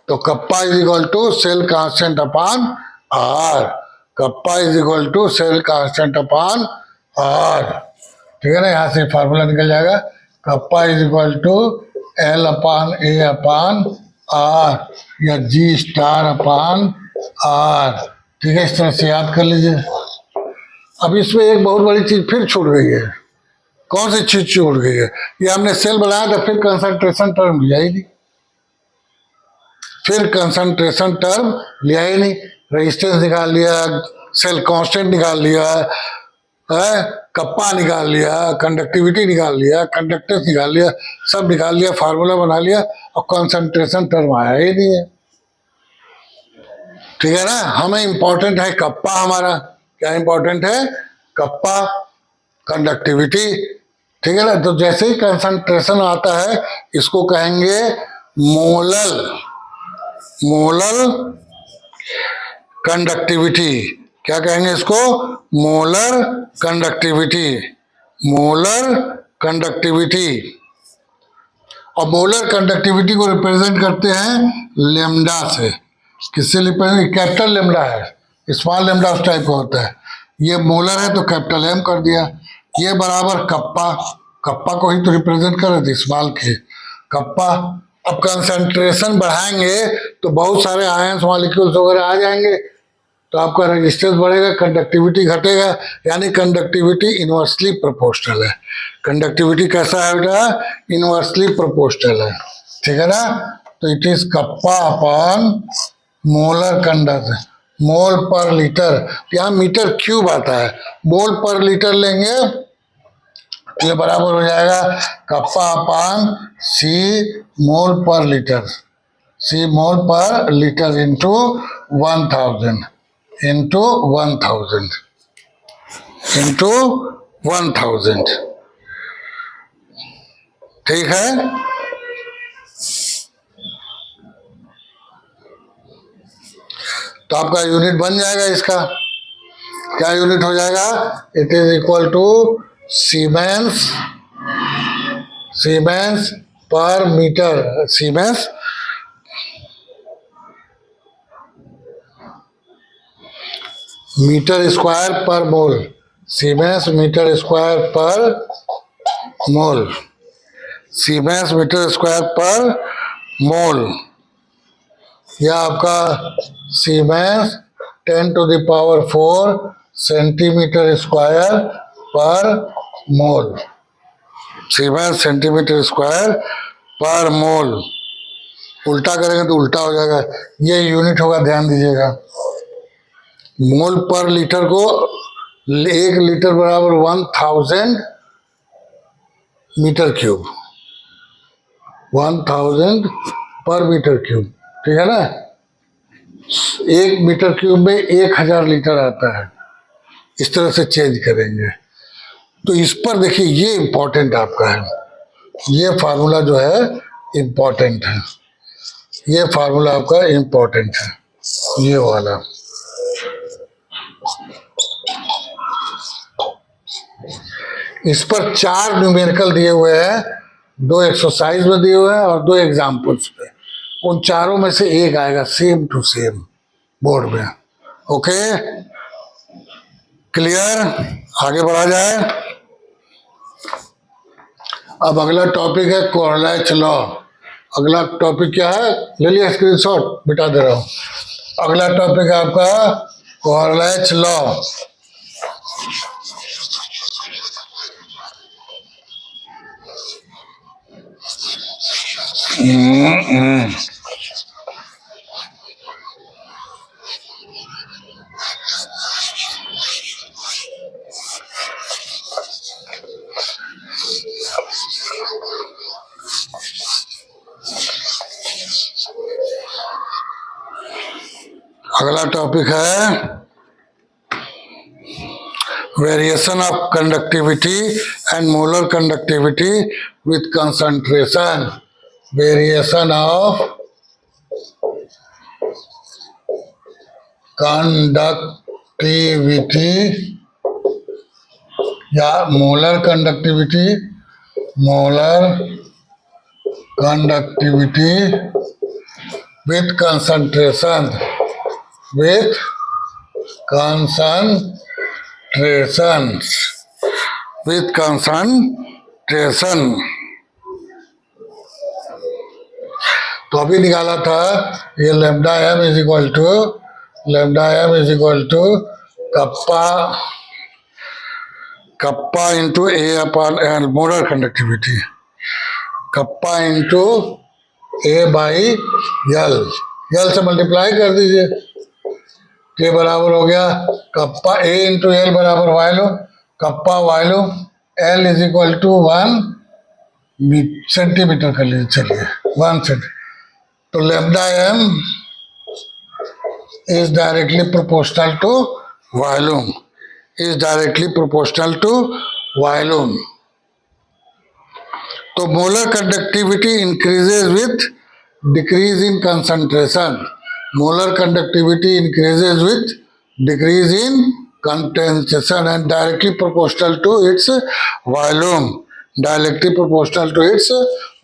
तो kappa is equal to cell constant upon R। Kappa is equal to cell constant upon R। ठीक है ना। यहाँ से फार्मूला निकल जाएगा, kappa is equal to L/A/R या G स्टार अपॉन R। ठीक है, इस तरह से याद कर लीजिए। अब इसमें एक बहुत बड़ी चीज फिर छूट गई है। कौन सी चीज छूट गई है? ये हमने सेल बनाया था, फिर कंसंट्रेशन टर्म लिया ही नहीं, फिर कंसंट्रेशन टर्म लिया ही नहीं। रेजिस्टेंस निकाल लिया, सेल कांस्टेंट निकाल लिया है, कप्पा निकाल लिया, कंडक्टिविटी निकाल लिया, कंडक्टेंस निकाल लिया, सब निकाल लिया, फार्मूला बना लिया, और कंसंट्रेशन टर्म आया ही नहीं है। ठीक है ना। हमें इंपॉर्टेंट है कप्पा। हमारा क्या इंपॉर्टेंट है? Kappa, conductivity. ठीक है ना। तो जैसे ही कंसंट्रेशन आता है, इसको कहेंगे मोलल, मोलल कंडक्टिविटी। क्या कहेंगे इसको? Molar conductivity, molar conductivity. और मोलर कंडक्टिविटी को रिप्रेजेंट करते हैं लेमडा से। किससे रिप्रेजेंट? कैपिटल लेमडा है, स्मॉल लेमडा उस टाइप का होता है। ये मोलर है तो कैपिटल एम कर दिया। ये बराबर कप्पा, कप्पा को ही तो रिप्रेजेंट कर रहे थे, स्मॉल के कप्पा। अब कंसंट्रेशन बढ़ाएंगे तो बहुत सारे आयंस मॉलिक्यूल्स वगैरह आ जाएंगे, तो आपका रेजिस्टेंस बढ़ेगा, कंडक्टिविटी घटेगा, यानी कंडक्टिविटी इनवर्सली प्रोपोर्शनल है। कंडक्टिविटी कैसा है बेटा? इनवर्सली प्रोपोर्शनल है, ठीक है ना। तो it is kappa upon molar conduct, mole per litre. यहाँ मीटर क्यूब आता है, मोल पर लीटर लेंगे तो ये बराबर हो जाएगा कप्पा अपॉन सी मोल पर लीटर, सी मोल per litre into 1000 into 1000 into 1000, ठीक है। तो आपका यूनिट बन जाएगा इसका। क्या यूनिट हो जाएगा? It is equal to siemens, siemens per metre, siemens metre square per mole, siemens metre square per mole, siemens metre square per मोल। यह आपका siemens 10⁴ centimetre square per mole, siemens centimetre square per मोल। उल्टा करेंगे तो उल्टा हो जाएगा, ये यूनिट होगा, ध्यान दीजिएगा। मोल पर लीटर को 1 लीटर बराबर 1000 मीटर क्यूब, 1000 पर मीटर क्यूब, ठीक है ना। 1 मीटर क्यूब में 1000 लीटर आता है, इस तरह से चेंज करेंगे। तो इस पर देखिए, ये इंपॉर्टेंट आपका है, ये फार्मूला जो है इंपॉर्टेंट है, ये फार्मूला आपका इंपॉर्टेंट है, ये वाला। इस पर 4 न्यूमेरिकल दिए हुए हैं, 2 एक्सरसाइज में दिए हुए हैं और 2 एग्जाम्पल्स पे। उन चारों में से एक आएगा सेम टू सेम बोर्ड में। Okay, clear? आगे बढ़ा जाए। अब अगला टॉपिक है कोरलैच लॉ। अगला टॉपिक क्या है? ले लिया स्क्रीनशॉट, मिटा दे रहा हूं। अगला टॉपिक है आपका कोरलैच लॉ। अगला टॉपिक है variation of conductivity and molar conductivity with concentration, variation of conductivity या molar conductivity, molar conductivity with concentration, with concentrations, with concentration। तो अभी निकाला था ये lambda M is equal to, lambda M is equal to kappa, kappa into A upon L, molar conductivity, kappa into A by L, L से मल्टीप्लाई कर दीजिए, के बराबर हो गया कप्पा ए इंटू एल बराबर value, kappa value, L is equal to 1 centimetre कर लीजिए, चलिए 1 सेंटीमीटर। तो lambda M is directly proportional to volume, is directly proportional to volume. तो molar conductivity increases with decrease in concentration, molar conductivity increases with decrease in concentration and directly proportional to its volume, directly proportional to its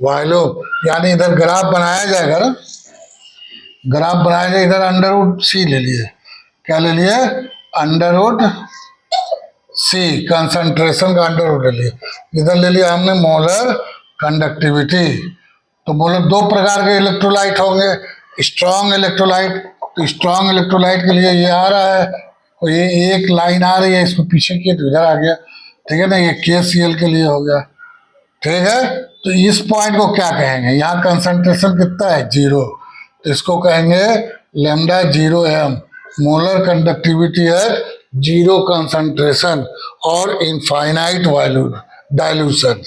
volume. यानी इधर ग्राफ बनाया जाएगा ना, ग्राफ बनाया जाए, इधर अंडर रूट सी ले लिए, क्या ले लिए, अंडर रूट सी, कंसंट्रेशन का अंडर रूट ले लिए, इधर ले लिया हमने मोलर कंडक्टिविटी। तो मोलर दो प्रकार के इलेक्ट्रोलाइट होंगे, स्ट्रॉन्ग इलेक्ट्रोलाइट, तो स्ट्रॉन्ग इलेक्ट्रोलाइट के लिए ये आ रहा है, तो ये एक लाइन आ रही है, इसको पीछे किए तो इधर आ गया, ठीक है ना, ये KCl के लिए हो गया, ठीक है। तो इस पॉइंट को क्या कहेंगे, यहाँ कंसंट्रेशन कितना है, 0, तो इसको कहेंगे लैम्डा 0m, मोलर कंडक्टिविटी है 0 कंसंट्रेशन और इनफाइनाइट वॉल्यूम डाइल्यूशन।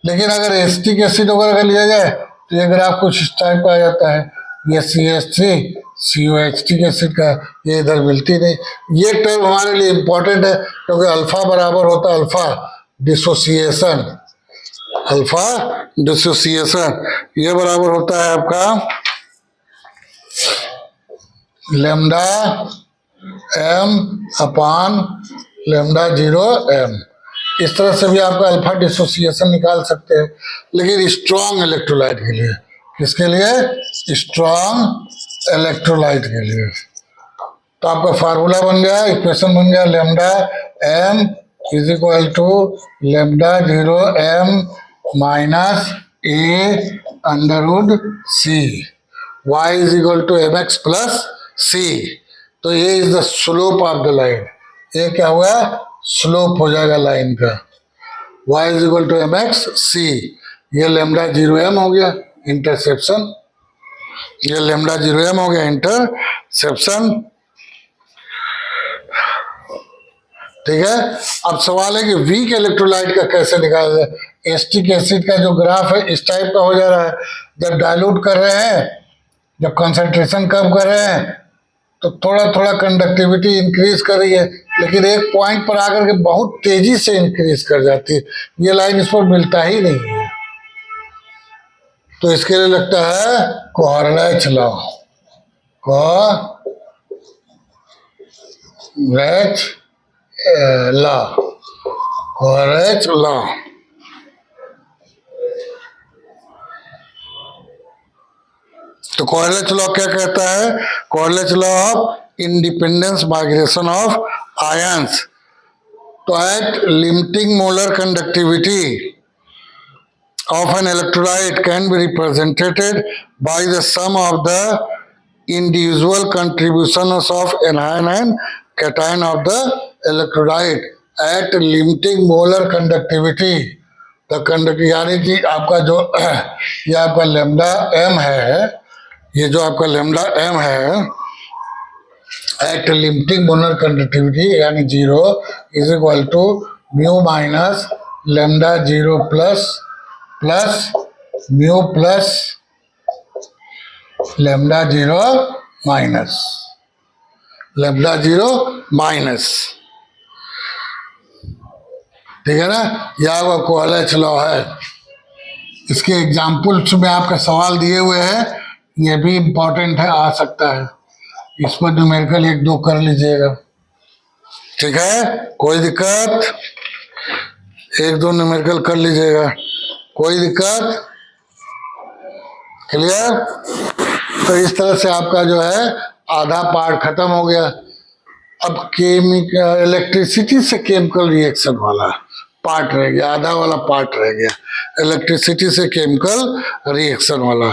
लेकिन अगर एसिटिक एसिड वगैरह का लिया जाए तो ये ग्राफ कुछ इस टाइप का आ जाता है, ये CH3 COH एसिड का, ये इधर मिलती नहीं। ये टर्म हमारे लिए इंपॉर्टेंट है क्योंकि अल्फा बराबर होता है अल्फा डिसोसिएशन, अल्फा डिसोसिएशन, ये बराबर होता है आपका लैम्डा m अपान लैम्डा 0m। इस तरह से भी आपका अल्फा डिसोसिएशन निकाल सकते हैं, लेकिन स्ट्रॉन्ग इलेक्ट्रोलाइट के लिए, किसके लिए, स्ट्रॉन्ग इलेक्ट्रोलाइट के लिए। तो आपका फार्मूला बन गया, इक्वेशन बन गया, lambda m is equal to lambda 0m minus a under root c, y is equal to mx plus c। तो ये is the slope of the line, ये क्या हुआ, स्लोप हो जाएगा लाइन का, y is equal to mx c, ये लैम्डा 0m हो गया इंटरसेप्शन, ये लैम्डा 0m हो गया इंटरसेप्शन, ठीक है। अब सवाल है कि वीक इलेक्ट्रोलाइट का कैसे निकाला जाए। एसिटिक एसिड का जो ग्राफ है इस टाइप का हो जा रहा है, जब डाइल्यूट कर रहे हैं, जब कंसंट्रेशन कम कर रहे हैं तो थोड़ा थोड़ा कंडक्टिविटी इंक्रीज कर रही है, लेकिन एक पॉइंट पर आकर के बहुत तेजी से इंक्रीज कर जाती है, ये लाइन इस पर मिलता ही नहीं है। तो इसके लिए लगता है Kohlrausch law, Kohlrausch law, Kohlrausch law. तो कोहरलैच लॉ क्या कहता है, Kohlrausch law of independence migration of ions. तो at limiting molar conductivity of an electrolyte can be represented by the sum of the individual contributions of anion and cation of the electrolyte at limiting molar conductivity। the conduct यानी कि आपका जो ये आपका लैम्डा m है, ये जो आपका लैम्डा m है एट लिमिटिंग मोलर कंडक्टिविटी यानी 0 is equal to mu minus lambda 0 plus mu plus lambda 0 minus lambda 0 minus, ठीक है ना, यह वो कोहरलैच लॉ है। इसके एग्जाम्पल्स में आपका सवाल दिए हुए हैं, ये भी इम्पोर्टेंट है, आ सकता है, इस पर न्यूमेरिकल 1-2 कर लीजिएगा, ठीक है, कोई दिक्कत, 1-2 न्यूमेरिकल कर लीजिएगा, कोई दिक्कत, क्लियर। तो इस तरह से आपका जो है आधा पार्ट खत्म हो गया। अब केमिकल इलेक्ट्रिसिटी से केमिकल रिएक्शन वाला पार्ट रह गया, आधा वाला पार्ट रह गया, इलेक्ट्रिसिटी से केमिकल रिएक्शन वाला।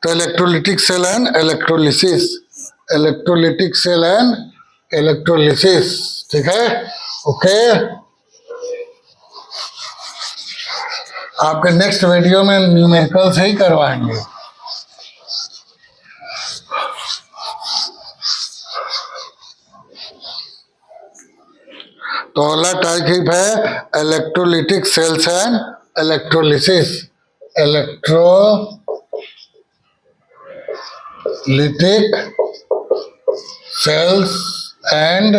तो electrolytic cell and electrolysis, electrolytic cell and electrolysis, ठीक है, ओके। आपके नेक्स्ट वीडियो में न्यूमेरिकल से ही करवाएंगे। तो अगला टाइप है electrolytic cells and electrolysis, electrolytic cells and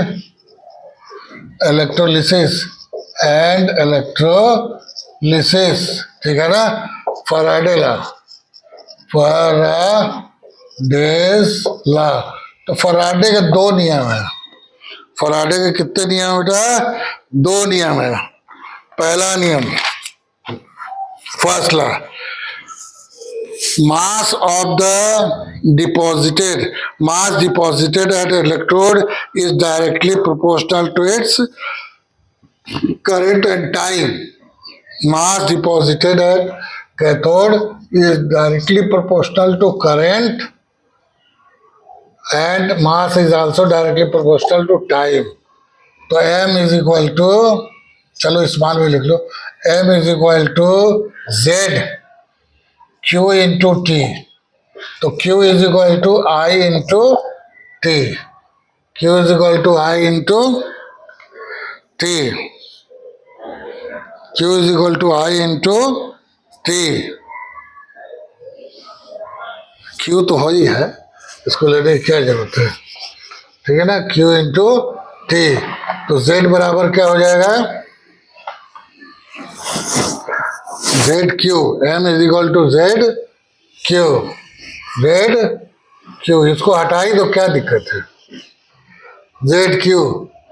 electrolysis and electrolysis, ठीक है ना, फैराडे लॉ, फैराडेज लॉ, तो फराडे के दो नियम है। फराडे के कितने नियम बेटा? दो नियम है। पहला नियम, first law, mass of the deposited at electrode is directly proportional to its current and time. Mass deposited at cathode is directly proportional to current and mass is also directly proportional to time. तो m is equal to, चलो स्मॉल में लिख लो, m is equal to z q into t. तो q is equal to I into t. q is equal to I into t. q is equal to I into t. q तो हो ही है, इसको लेने की क्या जरूरत है, ठीक है ना? q into t. तो z बराबर क्या हो जाएगा? z q, m is equal to z q. z q, इसको हटाई तो क्या दिक्कत है? z q,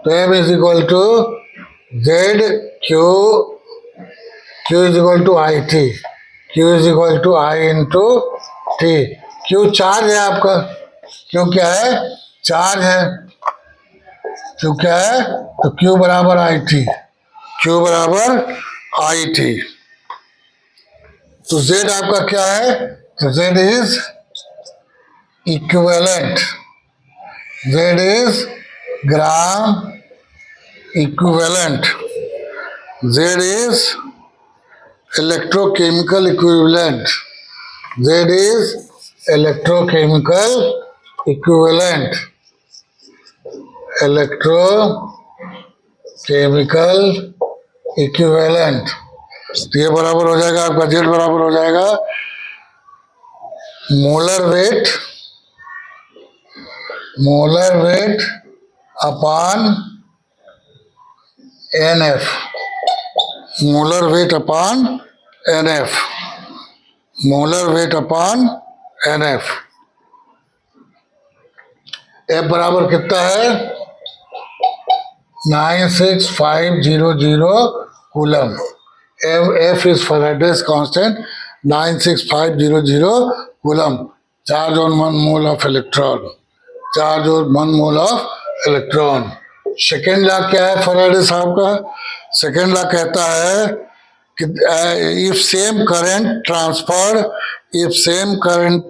तो m is equal to z q, q is equal to I t. q is equal to I into t. q charge है आपका, q क्या है? चार्ज है। q क्या है? तो q बराबर I t, q बराबर I t. तो z आपका क्या है? तो z is equivalent, z is gram equivalent, z is electrochemical equivalent, z is electrochemical equivalent, electrochemical equivalent. तो ये बराबर हो जाएगा आपका, z बराबर हो जाएगा molar weight upon NF, molar weight upon NF, molar weight upon NF। F बराबर कितना है? 96500 coulomb. F is Faraday's constant, 96500 coulomb. Charge on 1 mole of electron, charge on 1 mole of electron. Second law क्या है फैराडे साहब का? सेकेंड लॉ कहता है कि if same current transferred, if same current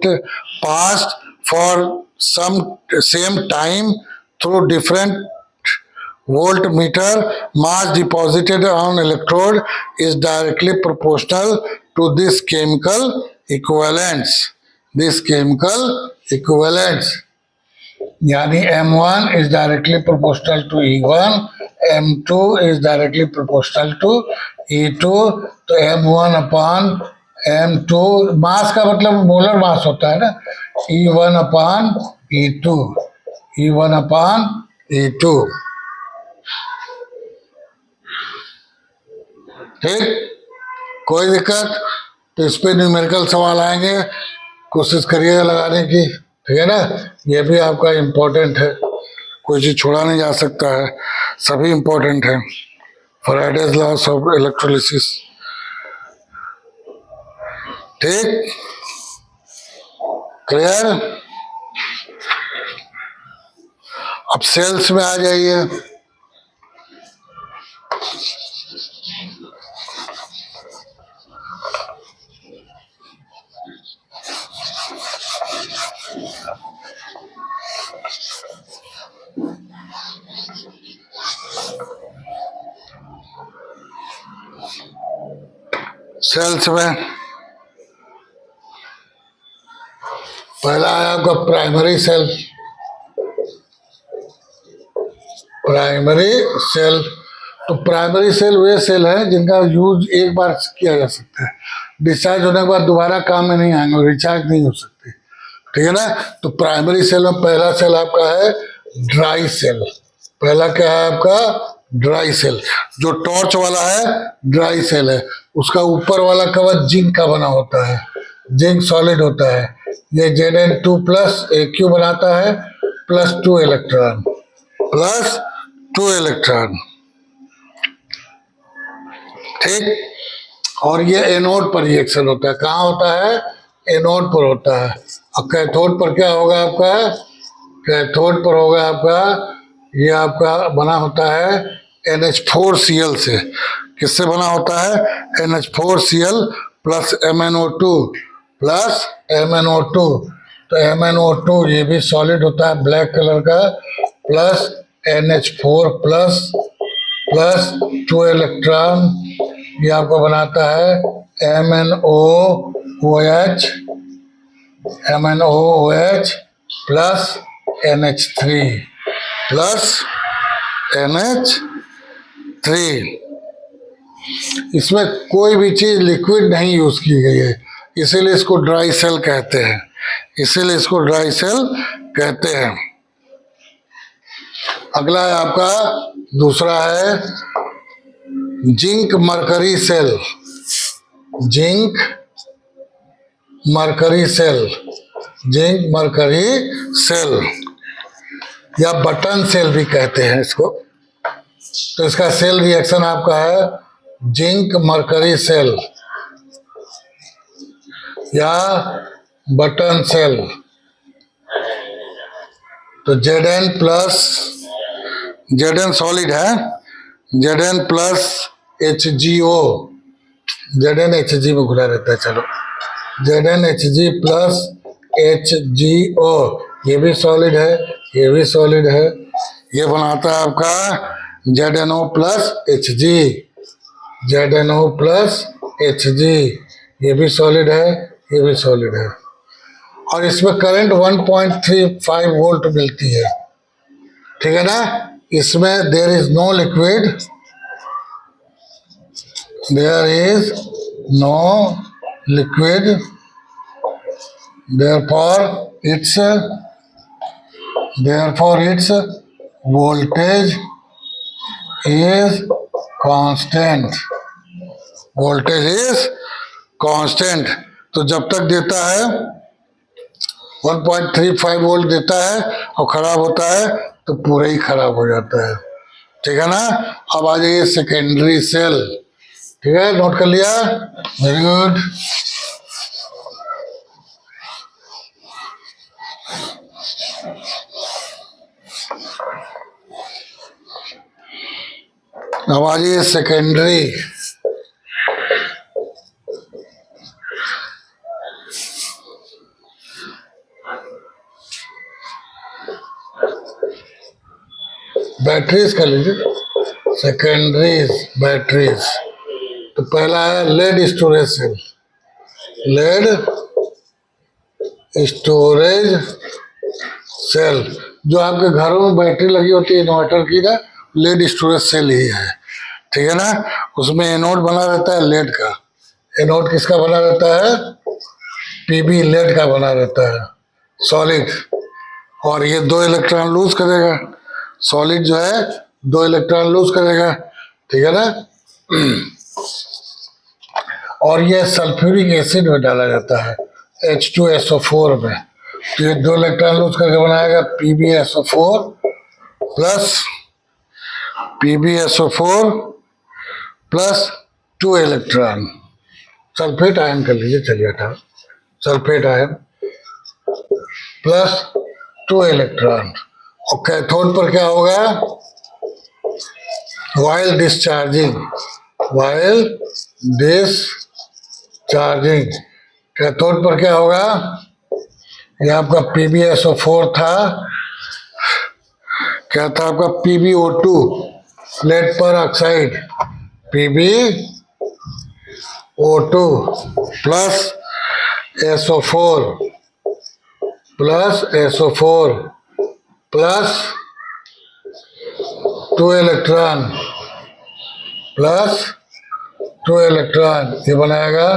passed for some same time through different voltmeter, mass deposited on electrode is directly proportional to this chemical equivalence. This chemical equivalence, यानी M1 is directly proportional to E1, M2 is directly proportional to E2. तो M1 upon M2, मास का मतलब मोलर मास होता है ना, E1 upon E2, E1 upon E2। ठीक, कोई दिक्कत? तो इस पे न्यूमेरिकल सवाल आएंगे, कोशिश करिएगा लगाने की, ठीक है ना? ये भी आपका इम्पोर्टेंट है, कोई चीज छोड़ा नहीं जा सकता है, सभी इम्पोर्टेंट है। फैराडेज लॉस ऑफ इलेक्ट्रोलिसिस, ठीक, क्लियर? अब सेल्स में आ जाइए। सेल्स में पहला है आपका प्राइमरी सेल। प्राइमरी सेल, तो प्राइमरी सेल वे सेल है जिनका यूज एक बार किया जा सकता है, डिस्चार्ज होने के बाद दोबारा काम में नहीं आएंगे, रिचार्ज नहीं हो सकते, ठीक है ना? तो प्राइमरी सेल में पहला सेल आपका है ड्राई सेल। पहला क्या है आपका? Dry cell. जो टॉर्च वाला है ड्राई सेल है, उसका ऊपर वाला कवर जिंक का बना होता है, जिंक सॉलिड होता है। ये Zn2 प्लस AQ बनाता है, प्लस 2 इलेक्ट्रॉन, प्लस 2 इलेक्ट्रॉन, ठीक। और ये एनोड पर रिएक्शन होता है। कहाँ होता है? एनोड पर होता है। और कैथोड पर क्या होगा आपका? कैथोड पर होगा आपका, ये आपका बना होता है NH4Cl से। किससे बना होता है? NH4Cl plus MnO2 plus MnO2। तो MnO2 ये भी सॉलिड होता है ब्लैक कलर का, plus NH4 plus plus 2 electron, ये आपको बनाता है MnOOH plus NH3 plus NH3। इसमें कोई भी चीज लिक्विड नहीं यूज की गई है, इसीलिए इसको ड्राई सेल कहते हैं, इसीलिए इसको ड्राई सेल कहते हैं। अगला है आपका दूसरा है zinc mercury cell, zinc mercury cell, zinc mercury cell या बटन सेल भी कहते हैं इसको। तो इसका सेल रिएक्शन आपका है जिंक मरकरी सेल या बटन सेल। तो Zn प्लस, Zn सॉलिड है, Zn plus HgO, Zn Hg में घुला रहता है, चलो Zn Hg प्लस HgO, ये भी सॉलिड है, ये भी सॉलिड है, ये बनाता है आपका ZnO plus Hg, ZnO plus Hg, ये भी सॉलिड है, ये भी सॉलिड है। और इसमें करंट 1.35 वोल्ट मिलती है, ठीक है ना। इसमें there is no liquid, there is no liquid, therefore its voltage is constant, voltage is constant। तो जब तक देता है 1.35 वोल्ट देता है और खराब होता है तो पूरा ही खराब हो जाता है, ठीक है ना। अब आ जाइए सेकेंडरी सेल, ठीक है, नोट कर लिया, वेरी गुड। अब आ जाइए सेकेंडरी, बैटरीज कर लीजिए, सेकेंडरीज बैटरीज। तो पहला है lead storage cell, lead storage cell. जो आपके घरों में बैटरी लगी होती है इन्वर्टर की ना, लेड स्टोरेज सेल ही है, ठीक है ना। उसमें एनोड बना रहता है लेड का, एनोड किसका बना रहता है? पीबी लेड का बना रहता है, सॉलिड। और ये 2 इलेक्ट्रॉन लूज करेगा, सॉलिड जो है 2 इलेक्ट्रॉन लूज करेगा, ठीक है ना। और ये सल्फ्यूरिक एसिड में डाला जाता है H2SO4 में। तो ये 2 इलेक्ट्रॉन लूज करके बनाएगा PbSO4 plus PbSO4 plus 2 electron, sulphate ion कर लीजिए, चलिए हटा, सल्फेट आयन प्लस 2 इलेक्ट्रॉन। और कैथोड पर क्या होगा? While discharging, while discharging, cathode पर क्या होगा? ये आपका PbSO4 था, क्या था आपका? PbO2 लेड पर oxide, PbO2 plus SO4 plus SO4 plus 2 electron plus 2 electron, ये बनाएगा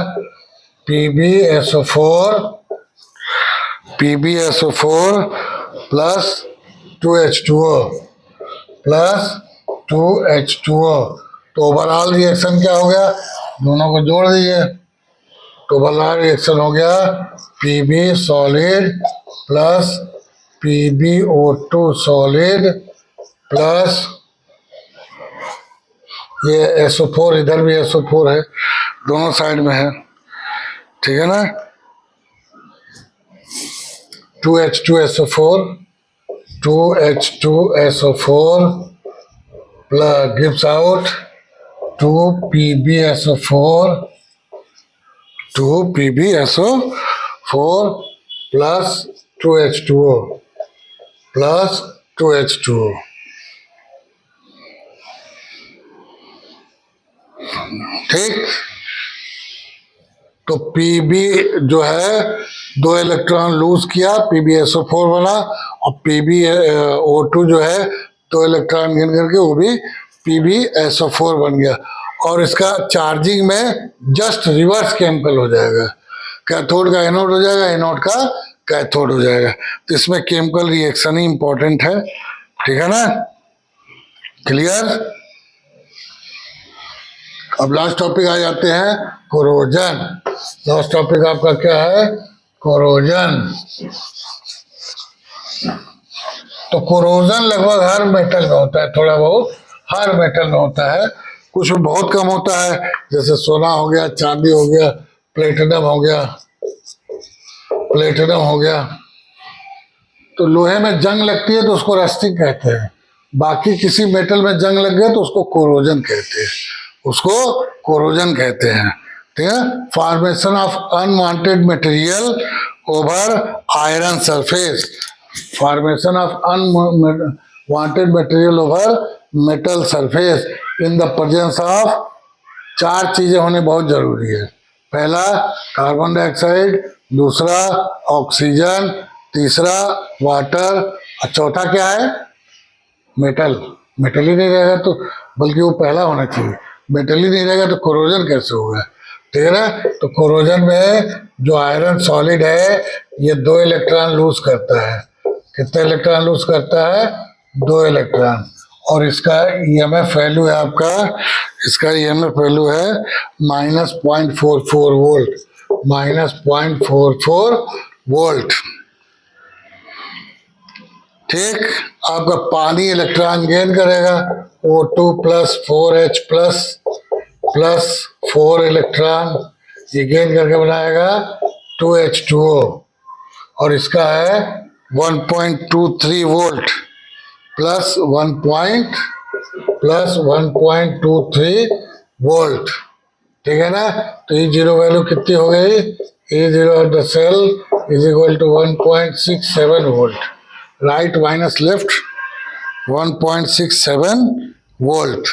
PbSO4 plus 2H2O plus 2H2O। तो ओवरऑल रिएक्शन क्या हो गया? दोनों को जोड़ दीजिए, तो ओवरऑल रिएक्शन हो गया Pb solid plus PbO2 solid plus ये SO4, इधर भी SO4 है, दोनों साइड में है, ठीक है ना। 2H2SO4 plus gives out 2PbSO4 plus 2H2O plus 2H2O। ठीक, तो Pb जो है 2 इलेक्ट्रॉन लूज किया, PbSO4 बना, और PbO2 जो है 2 इलेक्ट्रॉन गिन करके वो भी PbSO4 बन गया, और इसका चार्जिंग में जस्ट रिवर्स केमिकल हो जाएगा, कैथोड का एनोड हो जाएगा, एनोड का कैथोड हो जाएगा। तो इसमें केमिकल रिएक्शन ही इंपॉर्टेंट है, ठीक है ना, क्लियर। अब लास्ट टॉपिक आ जाते हैं, कोरोजन। लास्ट टॉपिक आपका क्या है, कोरोजन। तो कोरोजन लगभग हर मेटल में होता है, थोड़ा बहुत हर मेटल में होता है, कुछ में बहुत कम होता है, जैसे सोना हो गया, चांदी हो गया, प्लेटिनम हो गया। तो लोहे में जंग लगती है तो उसको रस्टिंग कहते हैं, बाकी किसी मेटल में जंग लग गया तो उसको कोरोजन कहते हैं, ठीक है। Formation of unwanted material over iron surface, formation of unwanted material over metal surface in the presence of, 4 चीजें होने बहुत जरूरी है। पहला कार्बन डाइऑक्साइड, दूसरा ऑक्सीजन, तीसरा वाटर, और चौथा क्या है, मेटल। मेटल ही नहीं रहेगा तो, बल्कि वो पहला होना चाहिए, मेटल ही नहीं रहेगा तो कोरोजन कैसे होगा, ठीक है ना। तो कोरोजन में जो आयरन सॉलिड है ये 2 इलेक्ट्रॉन लूज करता है, कितने इलेक्ट्रॉन लूज करता है, 2 इलेक्ट्रॉन, और इसका EMF वैल्यू है आपका, इसका EMF वैल्यू है -0.44 वोल्ट, -0.44 वोल्ट, ठीक। आपका पानी इलेक्ट्रॉन गेन करेगा, O2 plus 4H plus 4 electron, ये गेन करके बनाएगा 2H2O, और इसका है 1.23 वोल्ट प्लस 1.23 वोल्ट, ठीक है ना। तो E0 वैल्यू कितनी हो गई, E0 of the cell is equal to 1.67 volt, right minus left, 1.67 volt.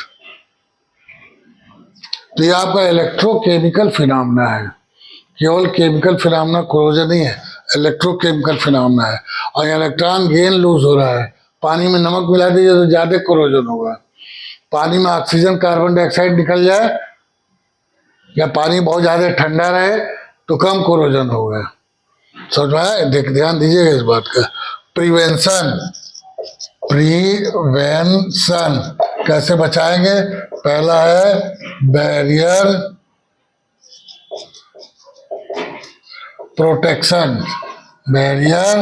तो ये आपका इलेक्ट्रोकेमिकल फिनोमेना है, केवल केमिकल फिनोमेना कोरोजन नहीं है, इलेक्ट्रोकेमिकल फिनोमेना है। और इलेक्ट्रॉन गेन लूज हो रहा है, पानी में नमक मिला दीजिए तो ज्यादा कोरोजन होगा, पानी में ऑक्सीजन कार्बन डाइऑक्साइड निकल जाए या पानी बहुत ज्यादा ठंडा रहे तो कम कोरोजन होगा, समझ में आया। ध्यान दीजिएगा इस बात का। प्रिवेंशन कैसे बचाएंगे, पहला है बैरियर प्रोटेक्शन, बैरियर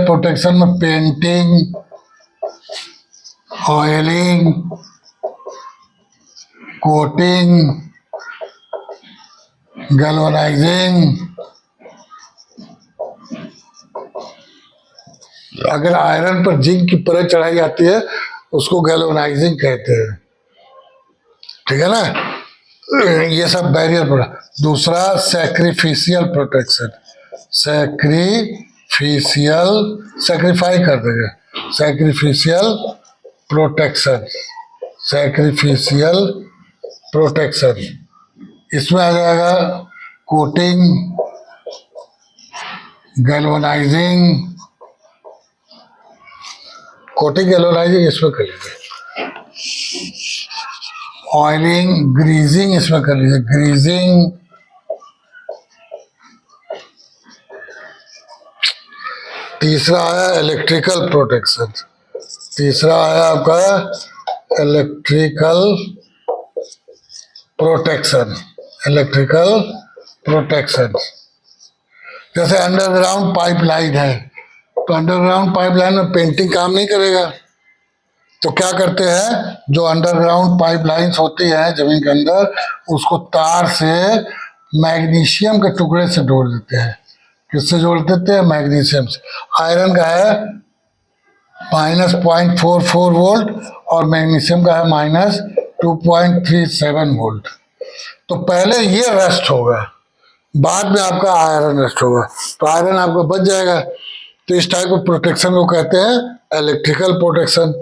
प्रोटेक्शन में पेंटिंग, ऑयलिंग, कोटिंग, गैल्वेनाइजिंग। अगर आयरन पर जिंक की परत चढ़ाई जाती है उसको गैल्वेनाइजिंग कहते हैं, ठीक है ना। ये सब बैरियर पर। दूसरा सैक्रिफिशियल प्रोटेक्शन, सैक्रिफाई कर देंगे, सैक्रिफिशियल प्रोटेक्शन, इसमें आ जाएगा कोटिंग, गैल्वेनाइजिंग, इसमें कर लीजिए, ऑयलिंग, ग्रीजिंग इसमें कर लीजिए, ग्रीजिंग। तीसरा आया इलेक्ट्रिकल प्रोटेक्शन, तीसरा आया आपका इलेक्ट्रिकल प्रोटेक्शन। जैसे अंडरग्राउंड पाइपलाइन है, तो अंडरग्राउंड पाइपलाइन में पेंटिंग काम नहीं करेगा, तो क्या करते हैं, जो अंडरग्राउंड पाइपलाइंस होती है जमीन के अंदर, उसको तार से मैग्नीशियम के टुकड़े से जोड़ देते हैं। किससे जोड़ देते हैं? मैग्नीशियम से। आयरन का है -0.44 वोल्ट और मैग्नीशियम का है -2.37 वोल्ट। तो पहले ये रस्ट होगा, बाद में आपका आयरन रस्ट होगा, तो आयरन आपका बच जाएगा। तो इस टाइप ऑफ प्रोटेक्शन को कहते हैं इलेक्ट्रिकल प्रोटेक्शन।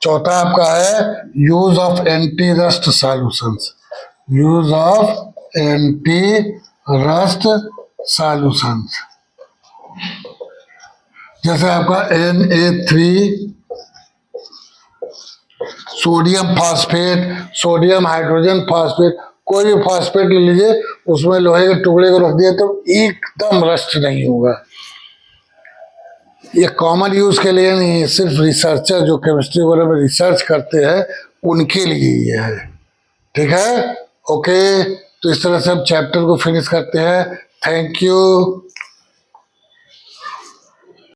चौथा आपका है use of anti rust solutions. Use of anti rust solutions, जैसे आपका Na3 sodium phosphate, sodium hydrogen phosphate, कोई भी फास्फेट ले लीजिए, उसमें लोहे के टुकड़े को रख दिया तो एकदम रस्ट नहीं होगा। ये कॉमन यूज के लिए नहीं है, सिर्फ रिसर्चर जो केमिस्ट्री वगैरह में रिसर्च करते हैं उनके लिए ये है। ठीक है, ओके। तो इस तरह से हम चैप्टर को फिनिश करते हैं। Thank you.